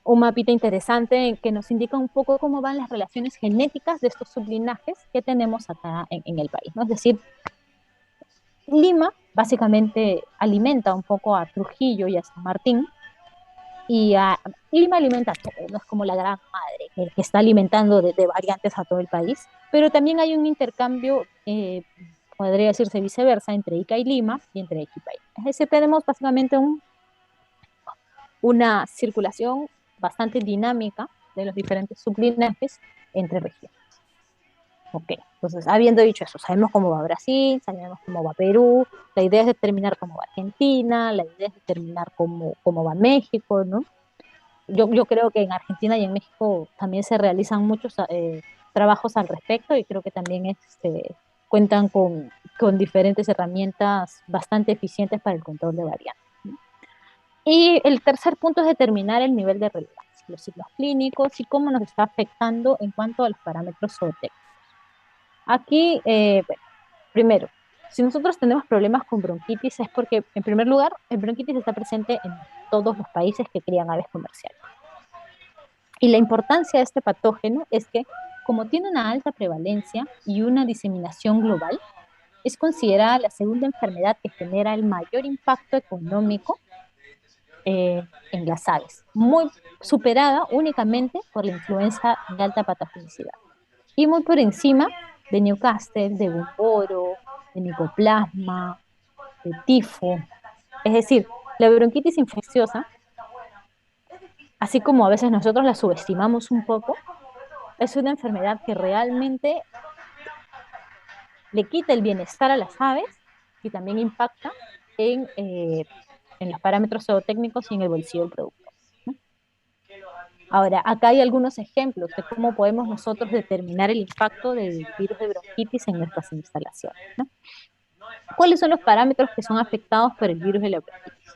mapita interesante que nos indica un poco cómo van las relaciones genéticas de estos sublinajes que tenemos acá en el país, ¿no? Es decir, Lima básicamente alimenta un poco a Trujillo y a San Martín, y Lima alimenta todo, no es como la gran madre que está alimentando de variantes a todo el país, pero también hay un intercambio podría decirse viceversa, entre Ica y Lima y entre Arequipa. Es decir, tenemos básicamente una circulación bastante dinámica de los diferentes sublinajes entre regiones. Ok, entonces, habiendo dicho eso, sabemos cómo va Brasil, sabemos cómo va Perú, la idea es determinar cómo va Argentina, la idea es determinar cómo va México, ¿no? Yo creo que en Argentina y en México también se realizan muchos trabajos al respecto y creo que también cuentan con diferentes herramientas bastante eficientes para el control de variantes. Y el tercer punto es determinar el nivel de relevancia, los signos clínicos y cómo nos está afectando en cuanto a los parámetros zootécnicos. Aquí, bueno, primero, si nosotros tenemos problemas con bronquitis es porque, en primer lugar, el bronquitis está presente en todos los países que crían aves comerciales. Y la importancia de este patógeno es que, como tiene una alta prevalencia y una diseminación global, es considerada la segunda enfermedad que genera el mayor impacto económico en las aves, muy superada únicamente por la influenza de alta patogenicidad y muy por encima de Newcastle, de Gumboro, de Mycoplasma, de tifo. Es decir, la bronquitis infecciosa, así como a veces nosotros la subestimamos un poco, es una enfermedad que realmente le quita el bienestar a las aves y también impacta en los parámetros zootécnicos y en el bolsillo del productor. Ahora, acá hay algunos ejemplos de cómo podemos nosotros determinar el impacto del virus de bronquitis en nuestras instalaciones, ¿no? ¿Cuáles son los parámetros que son afectados por el virus de la bronquitis?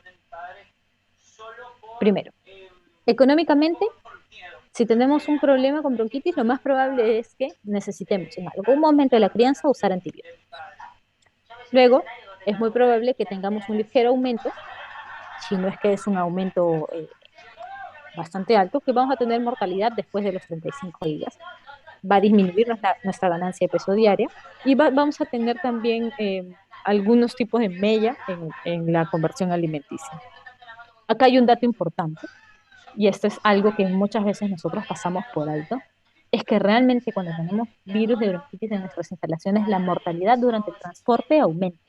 Primero, económicamente, si tenemos un problema con bronquitis, lo más probable es que necesitemos en algún momento de la crianza usar antibióticos. Luego, es muy probable que tengamos un ligero aumento, si no es que es un aumento bastante alto, que vamos a tener mortalidad después de los 35 días. Va a disminuir nuestra ganancia de peso diaria y vamos a tener también algunos tipos de mella en la conversión alimenticia. Acá hay un dato importante, y esto es algo que muchas veces nosotros pasamos por alto, es que realmente cuando tenemos virus de bronquitis en nuestras instalaciones, la mortalidad durante el transporte aumenta.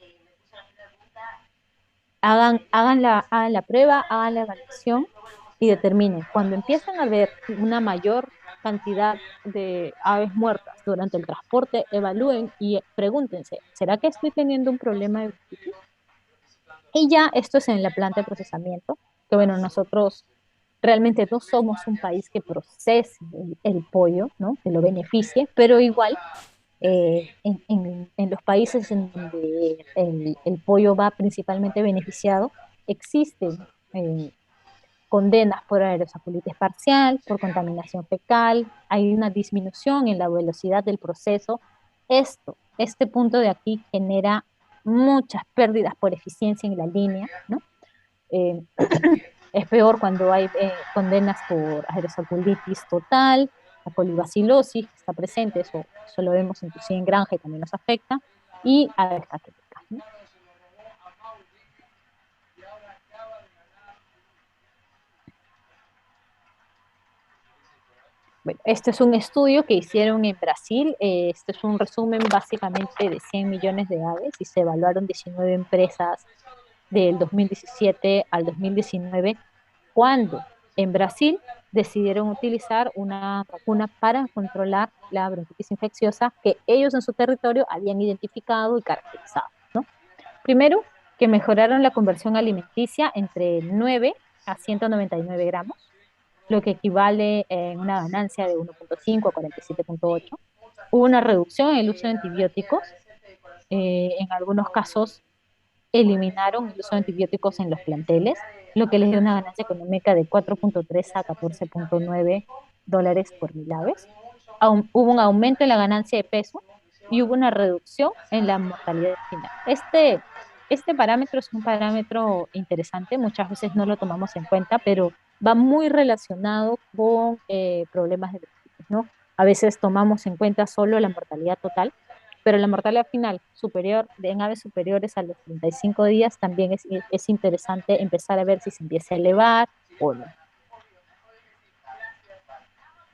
Hagan la prueba, hagan la evaluación y determinen. Cuando empiezan a ver una mayor cantidad de aves muertas durante el transporte, evalúen y pregúntense, ¿será que estoy teniendo un problema de bronquitis? Y ya esto es en la planta de procesamiento, que bueno, nosotros realmente no somos un país que procese el pollo, ¿no? Que lo beneficie, pero igual en los países en donde el pollo va principalmente beneficiado, existen condenas por aerosolitis parcial, por contaminación fecal, hay una disminución en la velocidad del proceso. Este punto de aquí genera muchas pérdidas por eficiencia en la línea, ¿no? Eh, es peor cuando hay condenas por aerosolitis total, la colibacilosis que está presente, eso lo vemos inclusive en granja y también nos afecta, y aves caquéticas, ¿no? Bueno, este es un estudio que hicieron en Brasil. Este es un resumen básicamente de 100 millones de aves y se evaluaron 19 empresas del 2017 al 2019, cuando en Brasil decidieron utilizar una vacuna para controlar la bronquitis infecciosa que ellos en su territorio habían identificado y caracterizado, ¿no? Primero, que mejoraron la conversión alimenticia entre 9 a 199 gramos, lo que equivale en una ganancia de 1.5 a 47.8. Hubo una reducción en el uso de antibióticos. En algunos casos eliminaron el uso de antibióticos en los planteles, lo que les dio una ganancia económica de 4.3 a 14.9 dólares por mil aves. Hubo un aumento en la ganancia de peso y hubo una reducción en la mortalidad final. Este parámetro es un parámetro interesante, muchas veces no lo tomamos en cuenta, pero va muy relacionado con problemas de bronquitis, ¿no? A veces tomamos en cuenta solo la mortalidad total, pero la mortalidad final superior, en aves superiores a los 35 días también es interesante empezar a ver si se empieza a elevar o no.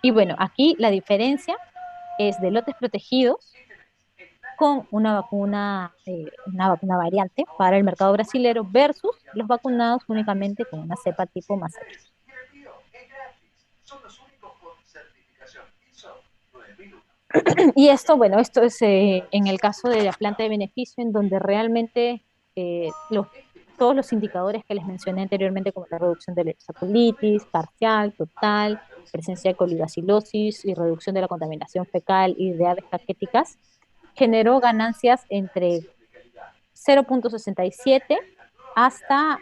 Y bueno, aquí la diferencia es de lotes protegidos con una vacuna variante para el mercado brasilero versus los vacunados únicamente con una cepa tipo Massachusetts. Y esto, bueno, esto es en el caso de la planta de beneficio, en donde realmente todos los indicadores que les mencioné anteriormente, como la reducción de la colitis parcial, total, presencia de colibacilosis y reducción de la contaminación fecal y de aves caquéticas, generó ganancias entre 0,67 hasta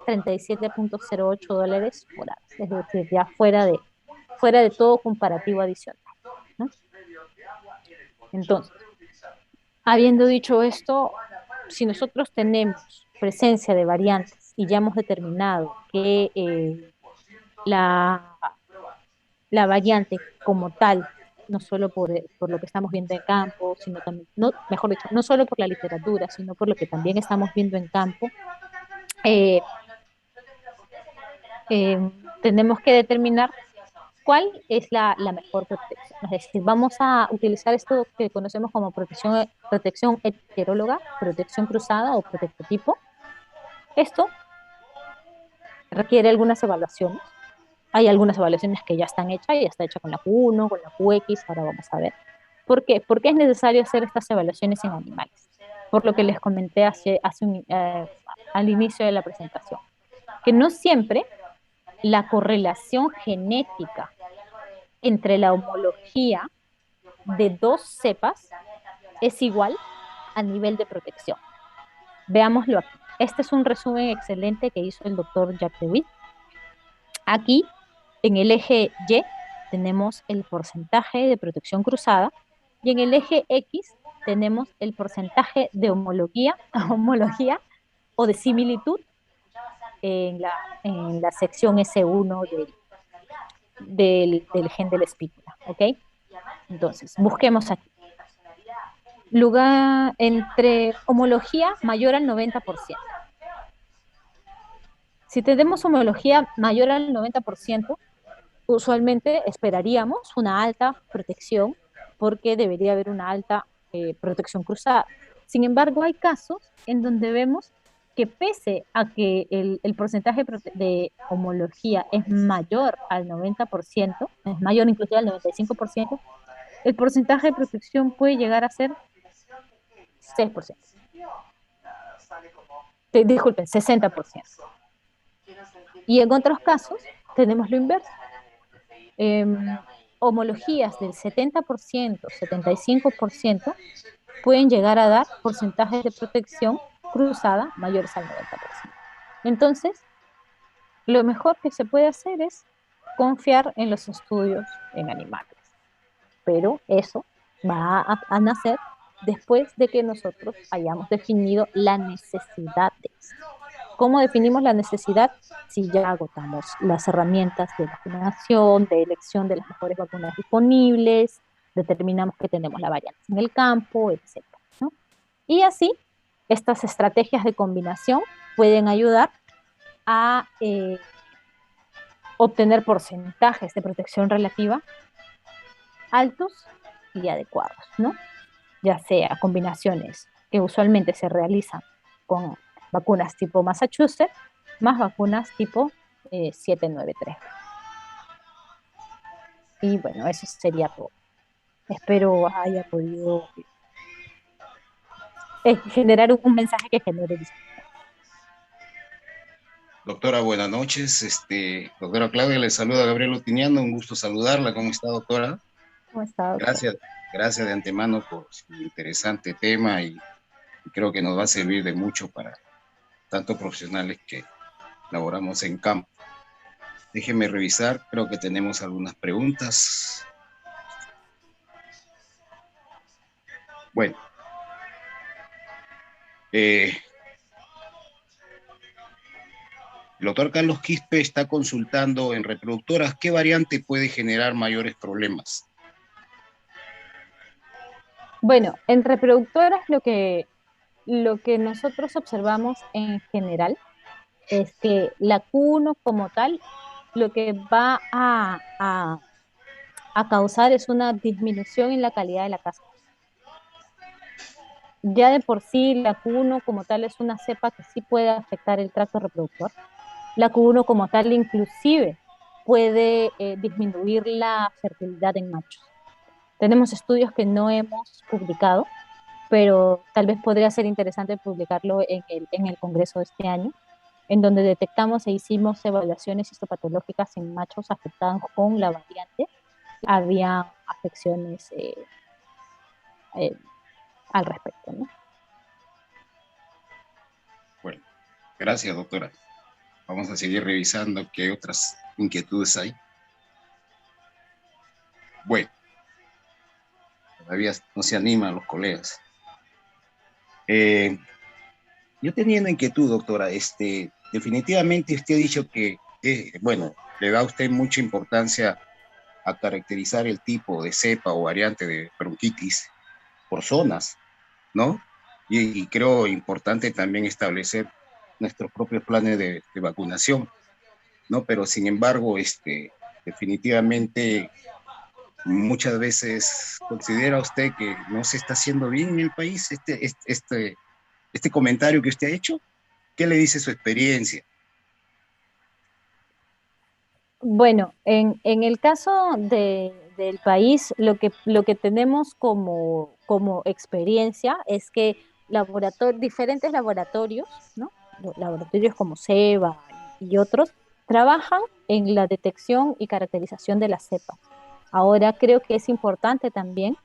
$37,08 por hora, es decir, ya fuera de todo comparativo adicional, ¿no? Entonces, habiendo dicho esto, si nosotros tenemos presencia de variantes y ya hemos determinado que la, la variante como tal, no solo por lo que estamos viendo en campo, sino también, no, mejor dicho, no solo por la literatura, sino por lo que también estamos viendo en campo, eh, eh, tenemos que determinar cuál es la mejor protección. Es decir, vamos a utilizar esto que conocemos como protección heteróloga, protección cruzada o protectotipo. Esto requiere algunas evaluaciones. Hay algunas evaluaciones que ya están hechas, ya está hecha con la Q1, con la QX, ahora vamos a ver. ¿Por qué? Porque es necesario hacer estas evaluaciones en animales, por lo que les comenté al inicio de la presentación, que no siempre la correlación genética entre la homología de dos cepas es igual a nivel de protección. Veámoslo aquí. Este es un resumen excelente que hizo el doctor Jack DeWitt. Aquí, en el eje Y, tenemos el porcentaje de protección cruzada y en el eje X tenemos el porcentaje de homología o de similitud en la sección S1 del gen de la espícula, ¿ok? Entonces, busquemos aquí. Lugar entre homología mayor al 90%. Si tenemos homología mayor al 90%, usualmente esperaríamos una alta protección porque debería haber una alta protección cruzada. Sin embargo, hay casos en donde vemos que pese a que el porcentaje de homología es mayor al 90%, es mayor inclusive al 95%, el porcentaje de protección puede llegar a ser 6%. Disculpen, 60%. Y en otros casos tenemos lo inverso. Eh, homologías del 70%, 75% pueden llegar a dar porcentajes de protección cruzada mayores al 90%. Entonces, lo mejor que se puede hacer es confiar en los estudios en animales. Pero eso va a nacer después de que nosotros hayamos definido la necesidad de esto. ¿Cómo definimos la necesidad? Si ya agotamos las herramientas de vacunación, de elección de las mejores vacunas disponibles, determinamos que tenemos la variante en el campo, etcétera, ¿no? Y así, estas estrategias de combinación pueden ayudar a obtener porcentajes de protección relativa altos y adecuados, ¿no? Ya sea combinaciones que usualmente se realizan con vacunas tipo Massachusetts, más vacunas tipo 793. Y bueno, eso sería todo. Espero haya podido generar un mensaje que genere discusión. Doctora, buenas noches. Doctora Claudia, le saluda Gabriel Otiniano. Un gusto saludarla. ¿Cómo está, doctora? ¿Cómo está, doctor? Gracias de antemano por su interesante tema y creo que nos va a servir de mucho para tantos profesionales que laboramos en campo. Déjeme revisar, creo que tenemos algunas preguntas. Bueno, el doctor Carlos Quispe está consultando en reproductoras qué variante puede generar mayores problemas. Bueno, en reproductoras lo que nosotros observamos en general es que la Q1 como tal lo que va a causar es una disminución en la calidad de la cáscara. ya de por sí la Q1 como tal es una cepa que sí puede afectar el tracto reproductor. La Q1 como tal inclusive puede disminuir la fertilidad en machos. Tenemos estudios que no hemos publicado, pero tal vez podría ser interesante publicarlo en el Congreso de este año, en donde detectamos e hicimos evaluaciones histopatológicas en machos afectados con la variante. Había afecciones eh, al respecto, ¿no? Bueno, gracias, doctora. Vamos a seguir revisando qué otras inquietudes hay. Bueno, todavía no se animan los colegas. Yo tenía una inquietud, doctora. Definitivamente usted ha dicho que, bueno, le da a usted mucha importancia a caracterizar el tipo de cepa o variante de bronquitis por zonas, ¿no? Y creo importante también establecer nuestros propios planes de vacunación, ¿no? Pero sin embargo, definitivamente muchas veces considera usted que no se está haciendo bien en el país este comentario que usted ha hecho. ¿Qué le dice su experiencia? Bueno, en el caso del país, lo que tenemos como experiencia es que diferentes laboratorios, ¿no? Laboratorios como SEBA y otros, trabajan en la detección y caracterización de las cepas. Ahora creo que es importante también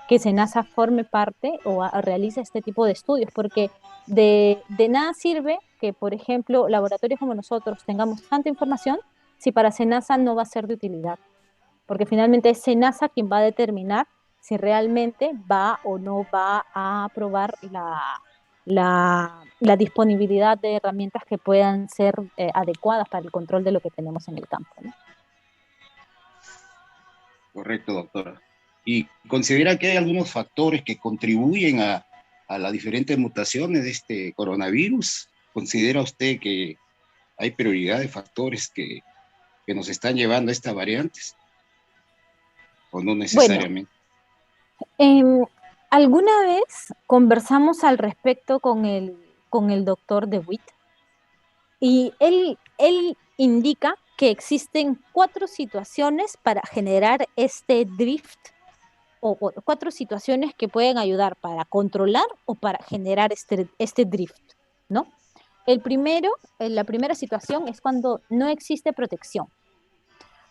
que SENASA forme parte realice este tipo de estudios, porque de nada sirve que, por ejemplo, laboratorios como nosotros tengamos tanta información si para SENASA no va a ser de utilidad, porque finalmente es SENASA quien va a determinar si realmente va o no va a aprobar la disponibilidad de herramientas que puedan ser adecuadas para el control de lo que tenemos en el campo, ¿no? Correcto, doctora. ¿Y considera que hay algunos factores que contribuyen a las diferentes mutaciones de este coronavirus? ¿Considera usted que hay prioridad de factores que nos están llevando a estas variantes? ¿O no Bueno, necesariamente? em, alguna vez conversamos al respecto con el doctor DeWitt y él indica que existen cuatro situaciones para generar este drift o cuatro situaciones que pueden ayudar para controlar o para generar este drift, ¿no? La primera situación es cuando no existe protección.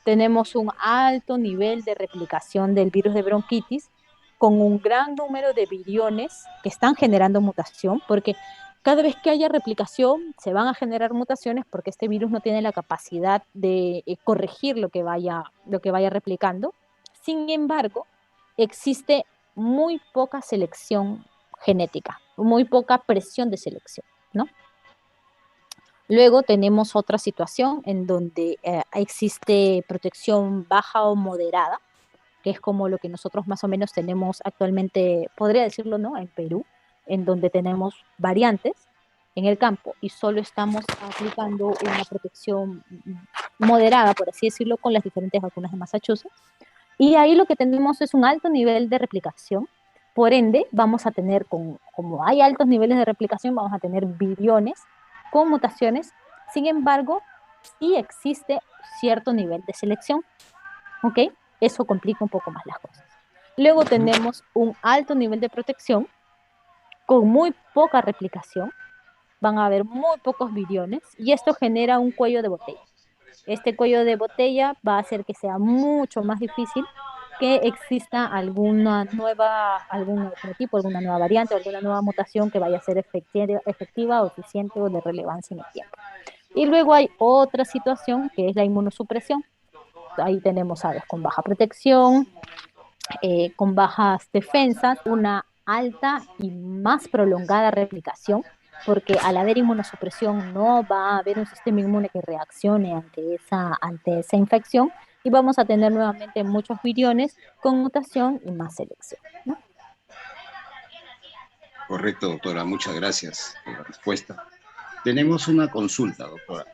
Tenemos un alto nivel de replicación del virus de bronquitis con un gran número de viriones que están generando mutación, porque cada vez que haya replicación se van a generar mutaciones porque este virus no tiene la capacidad de corregir lo que vaya replicando. Sin embargo, existe muy poca selección genética, muy poca presión de selección, ¿no? Luego tenemos otra situación en donde existe protección baja o moderada, que es como lo que nosotros más o menos tenemos actualmente, podría decirlo, ¿no? En Perú, en donde tenemos variantes en el campo y solo estamos aplicando una protección moderada, por así decirlo, con las diferentes vacunas de Massachusetts. Y ahí lo que tenemos es un alto nivel de replicación. Por ende, vamos a tener, como hay altos niveles de replicación, vamos a tener billones con mutaciones. Sin embargo, sí existe cierto nivel de selección. ¿Ok? Eso complica un poco más las cosas. Luego tenemos un alto nivel de protección con muy poca replicación. Van a haber muy pocos billones y esto genera un cuello de botella. Este cuello de botella va a hacer que sea mucho más difícil que exista algún nuevo genotipo, alguna nueva variante o alguna nueva mutación que vaya a ser efectiva o eficiente o de relevancia en el tiempo. Y luego hay otra situación que es la inmunosupresión. Ahí tenemos aves con baja protección, con bajas defensas, una alta y más prolongada replicación, porque al haber inmunosupresión no va a haber un sistema inmune que reaccione ante esa infección y vamos a tener nuevamente muchos viriones con mutación y más selección, ¿no? Correcto, doctora. Muchas gracias por la respuesta. Tenemos una consulta, doctora.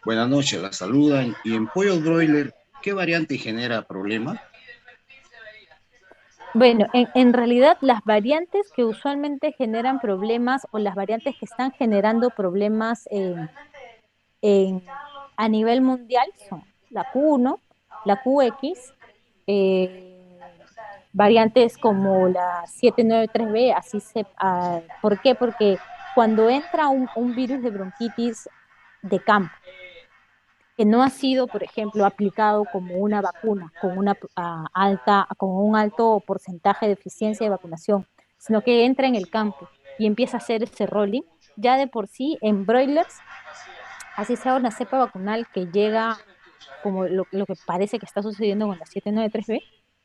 Buenas noches, la saludan. ¿Y en pollos broiler qué variante genera problema? Bueno, en realidad las variantes que usualmente generan problemas o las variantes que están generando problemas en- a nivel mundial son la Q1, la QX, eh, variantes como la 793B, ¿por qué? Porque cuando entra un virus de bronquitis de campo, que no ha sido, por ejemplo, aplicado como una vacuna, con un alto porcentaje de eficiencia de vacunación, sino que entra en el campo y empieza a hacer ese rolling, ya de por sí en broilers, así sea una cepa vacunal que llega como lo que parece que está sucediendo con la 793B,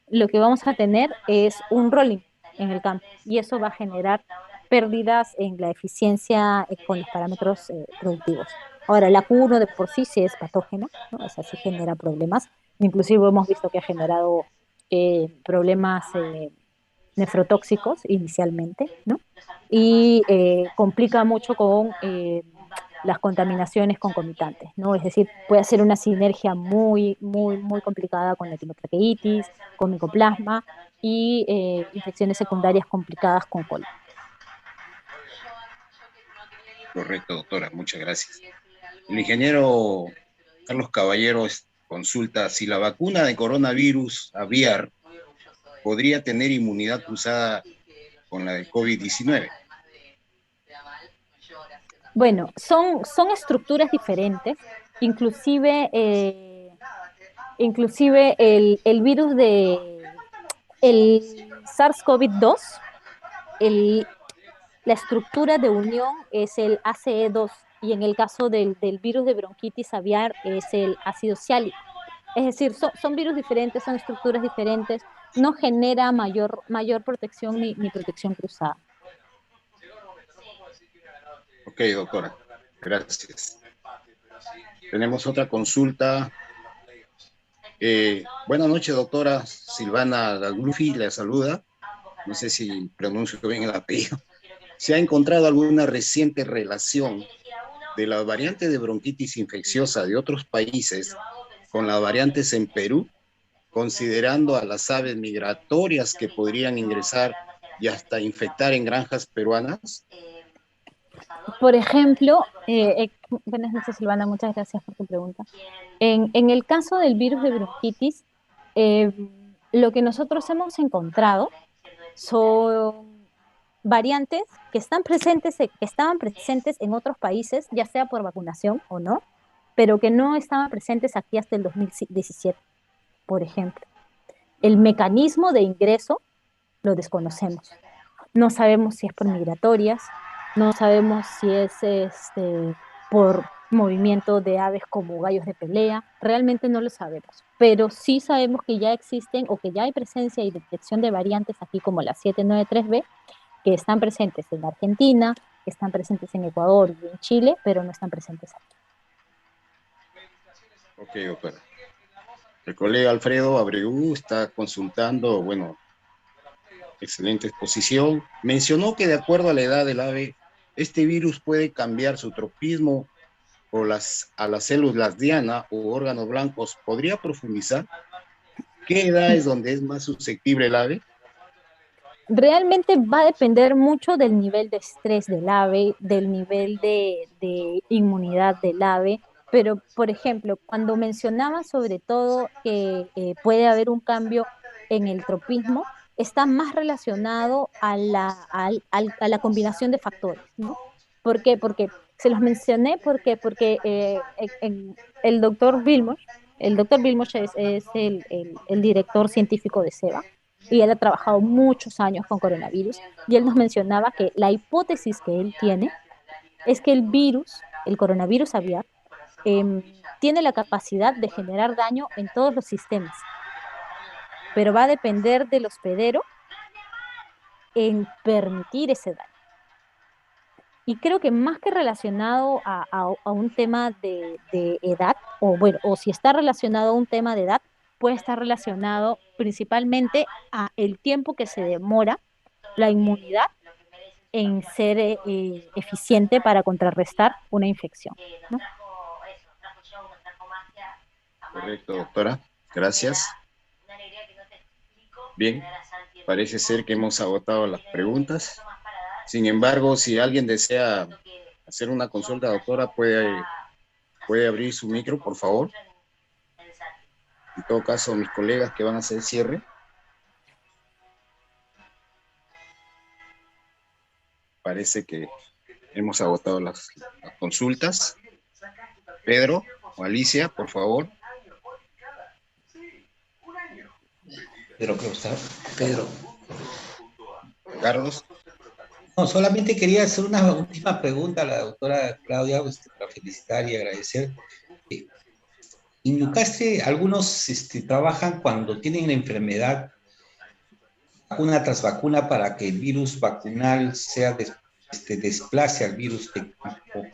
lo que vamos a tener es un rolling en el campo y eso va a generar pérdidas en la eficiencia con los parámetros productivos. Ahora, la Q1 de por sí es patógena, ¿no? O sea, sí genera problemas. Inclusive hemos visto que ha generado problemas nefrotóxicos inicialmente, ¿no? Y complica mucho con las contaminaciones concomitantes, ¿no? Es decir, puede hacer una sinergia muy complicada con la timotraqueitis, con micoplasma y infecciones secundarias complicadas con cólera. Correcto, doctora, muchas gracias. El ingeniero Carlos Caballeros consulta si la vacuna de coronavirus aviar podría tener inmunidad cruzada con la de COVID-19. Bueno, son estructuras diferentes, inclusive, inclusive el virus el SARS-CoV-2, la estructura de unión es el ACE2 y en el caso del virus de bronquitis aviar es el ácido ciálico. Es decir, son virus diferentes, son estructuras diferentes, no genera mayor protección ni protección cruzada. Ok, doctora, gracias. Tenemos otra consulta. Buenas noches, doctora Silvana Gaglufi, le saluda. No sé si pronuncio bien el apellido. ¿Se ha encontrado alguna reciente relación de las variantes de bronquitis infecciosa de otros países con las variantes en Perú, considerando a las aves migratorias que podrían ingresar y hasta infectar en granjas peruanas? Por ejemplo, buenas noches Silvana, muchas gracias por tu pregunta. En el caso del virus de bronquitis, eh, lo que nosotros hemos encontrado son variantes que estaban presentes en otros países, ya sea por vacunación o no, pero que no estaban presentes aquí hasta el 2017, por ejemplo. El mecanismo de ingreso lo desconocemos. No sabemos si es por migratorias, no sabemos si es por movimiento de aves como gallos de pelea, realmente no lo sabemos, pero sí sabemos que ya existen o que ya hay presencia y detección de variantes aquí como la 793B, que están presentes en Argentina, que están presentes en Ecuador y en Chile, pero no están presentes aquí. Ok, doctora. El colega Alfredo Abreu está consultando, bueno, excelente exposición. Mencionó que de acuerdo a la edad del ave, este virus puede cambiar su tropismo a las células diana o órganos blancos. ¿Podría profundizar? ¿Qué edad es donde es más susceptible el ave? Realmente va a depender mucho del nivel de estrés del ave, del nivel de inmunidad del ave, pero por ejemplo, cuando mencionaba sobre todo que puede haber un cambio en el tropismo, está más relacionado a a la combinación de factores, ¿no? ¿Por qué? Porque se los mencioné porque el doctor Vilmos es el director científico de SEBA y él ha trabajado muchos años con coronavirus y él nos mencionaba que la hipótesis que él tiene es que el coronavirus aviar, tiene la capacidad de generar daño en todos los sistemas, pero va a depender del hospedero en permitir ese daño. Y creo que más que relacionado a un tema de edad, o bueno, o si está relacionado a un tema de edad, puede estar relacionado principalmente a el tiempo que se demora la inmunidad en ser eficiente para contrarrestar una infección, ¿no? Correcto, doctora. Gracias. Bien. parece ser que hemos agotado las preguntas. Sin embargo, si alguien desea hacer una consulta, doctora, puede abrir su micro, por favor. En todo caso, mis colegas que van a hacer el cierre. Parece que hemos agotado las consultas. Pedro o Alicia, por favor. Pedro, creo que está. Pedro. Carlos. No, solamente quería hacer una última pregunta a la doctora Claudia, para felicitar y agradecer. En Ñucastre, algunos trabajan cuando tienen la enfermedad, vacuna tras vacuna, para que el virus vacunal desplace al virus de campo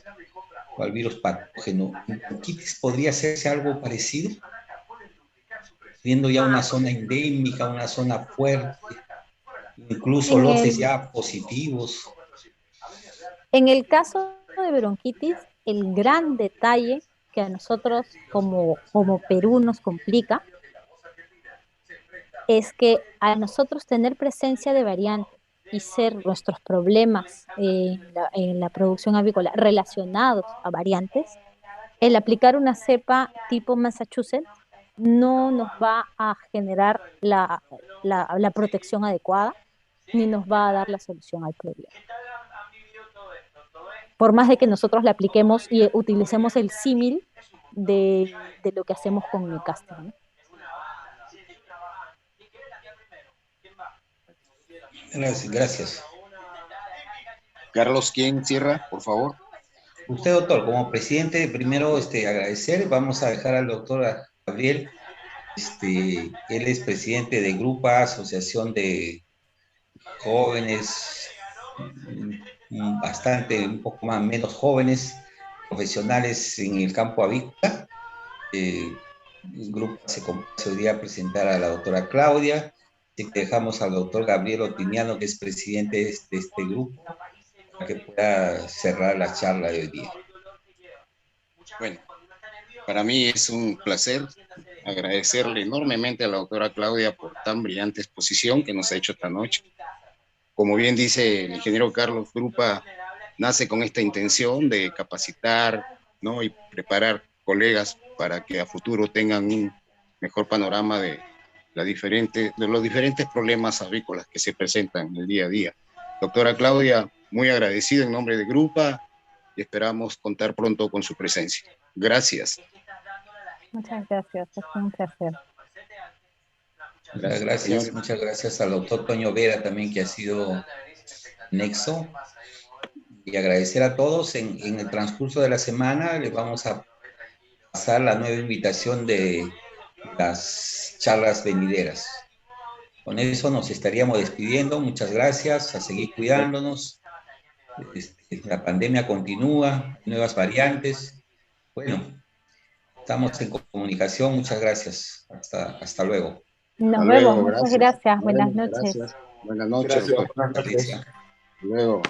o al virus patógeno. ¿En bronquitis podría hacerse algo parecido? Viendo ya una zona endémica, una zona fuerte, incluso lotes ya positivos. En el caso de bronquitis, el gran detalle que a nosotros como Perú nos complica es que a nosotros tener presencia de variantes y ser nuestros problemas en la producción avícola relacionados a variantes, el aplicar una cepa tipo Massachusetts no nos va a generar la protección adecuada ni nos va a dar la solución al problema. Por más de que nosotros la apliquemos y utilicemos el símil de lo que hacemos con Ñucastre, ¿no? Gracias. Carlos, ¿quién cierra, por favor? Usted, doctor, como presidente, primero agradecer. Vamos a dejar al doctor Gabriel. Él es presidente de Grupa, Asociación de Jóvenes, un poco menos jóvenes, profesionales en el campo avícola. El grupo se complace hoy día a presentar a la doctora Claudia. Dejamos al doctor Gabriel Otiniano, que es presidente de este grupo, para que pueda cerrar la charla de hoy día. Bueno, para mí es un placer agradecerle enormemente a la doctora Claudia por tan brillante exposición que nos ha hecho esta noche. Como bien dice el ingeniero Carlos, Grupa nace con esta intención de capacitar, ¿no?, y preparar colegas para que a futuro tengan un mejor panorama de los diferentes problemas avícolas que se presentan en el día a día. Doctora Claudia, muy agradecido en nombre de Grupa y esperamos contar pronto con su presencia. Gracias. Muchas gracias, es un placer. Gracias, muchas gracias al doctor Toño Vera también, que ha sido nexo. Y agradecer a todos. En el transcurso de la semana les vamos a pasar la nueva invitación de las charlas venideras. Con eso nos estaríamos despidiendo. Muchas gracias, a seguir cuidándonos. La pandemia continúa, nuevas variantes. Bueno, estamos en comunicación. Muchas gracias. Hasta luego. Nos vemos. Muchas gracias. Buenas noches. Gracias. Buenas noches. Gracias. Buenas noches. Alicia. Luego.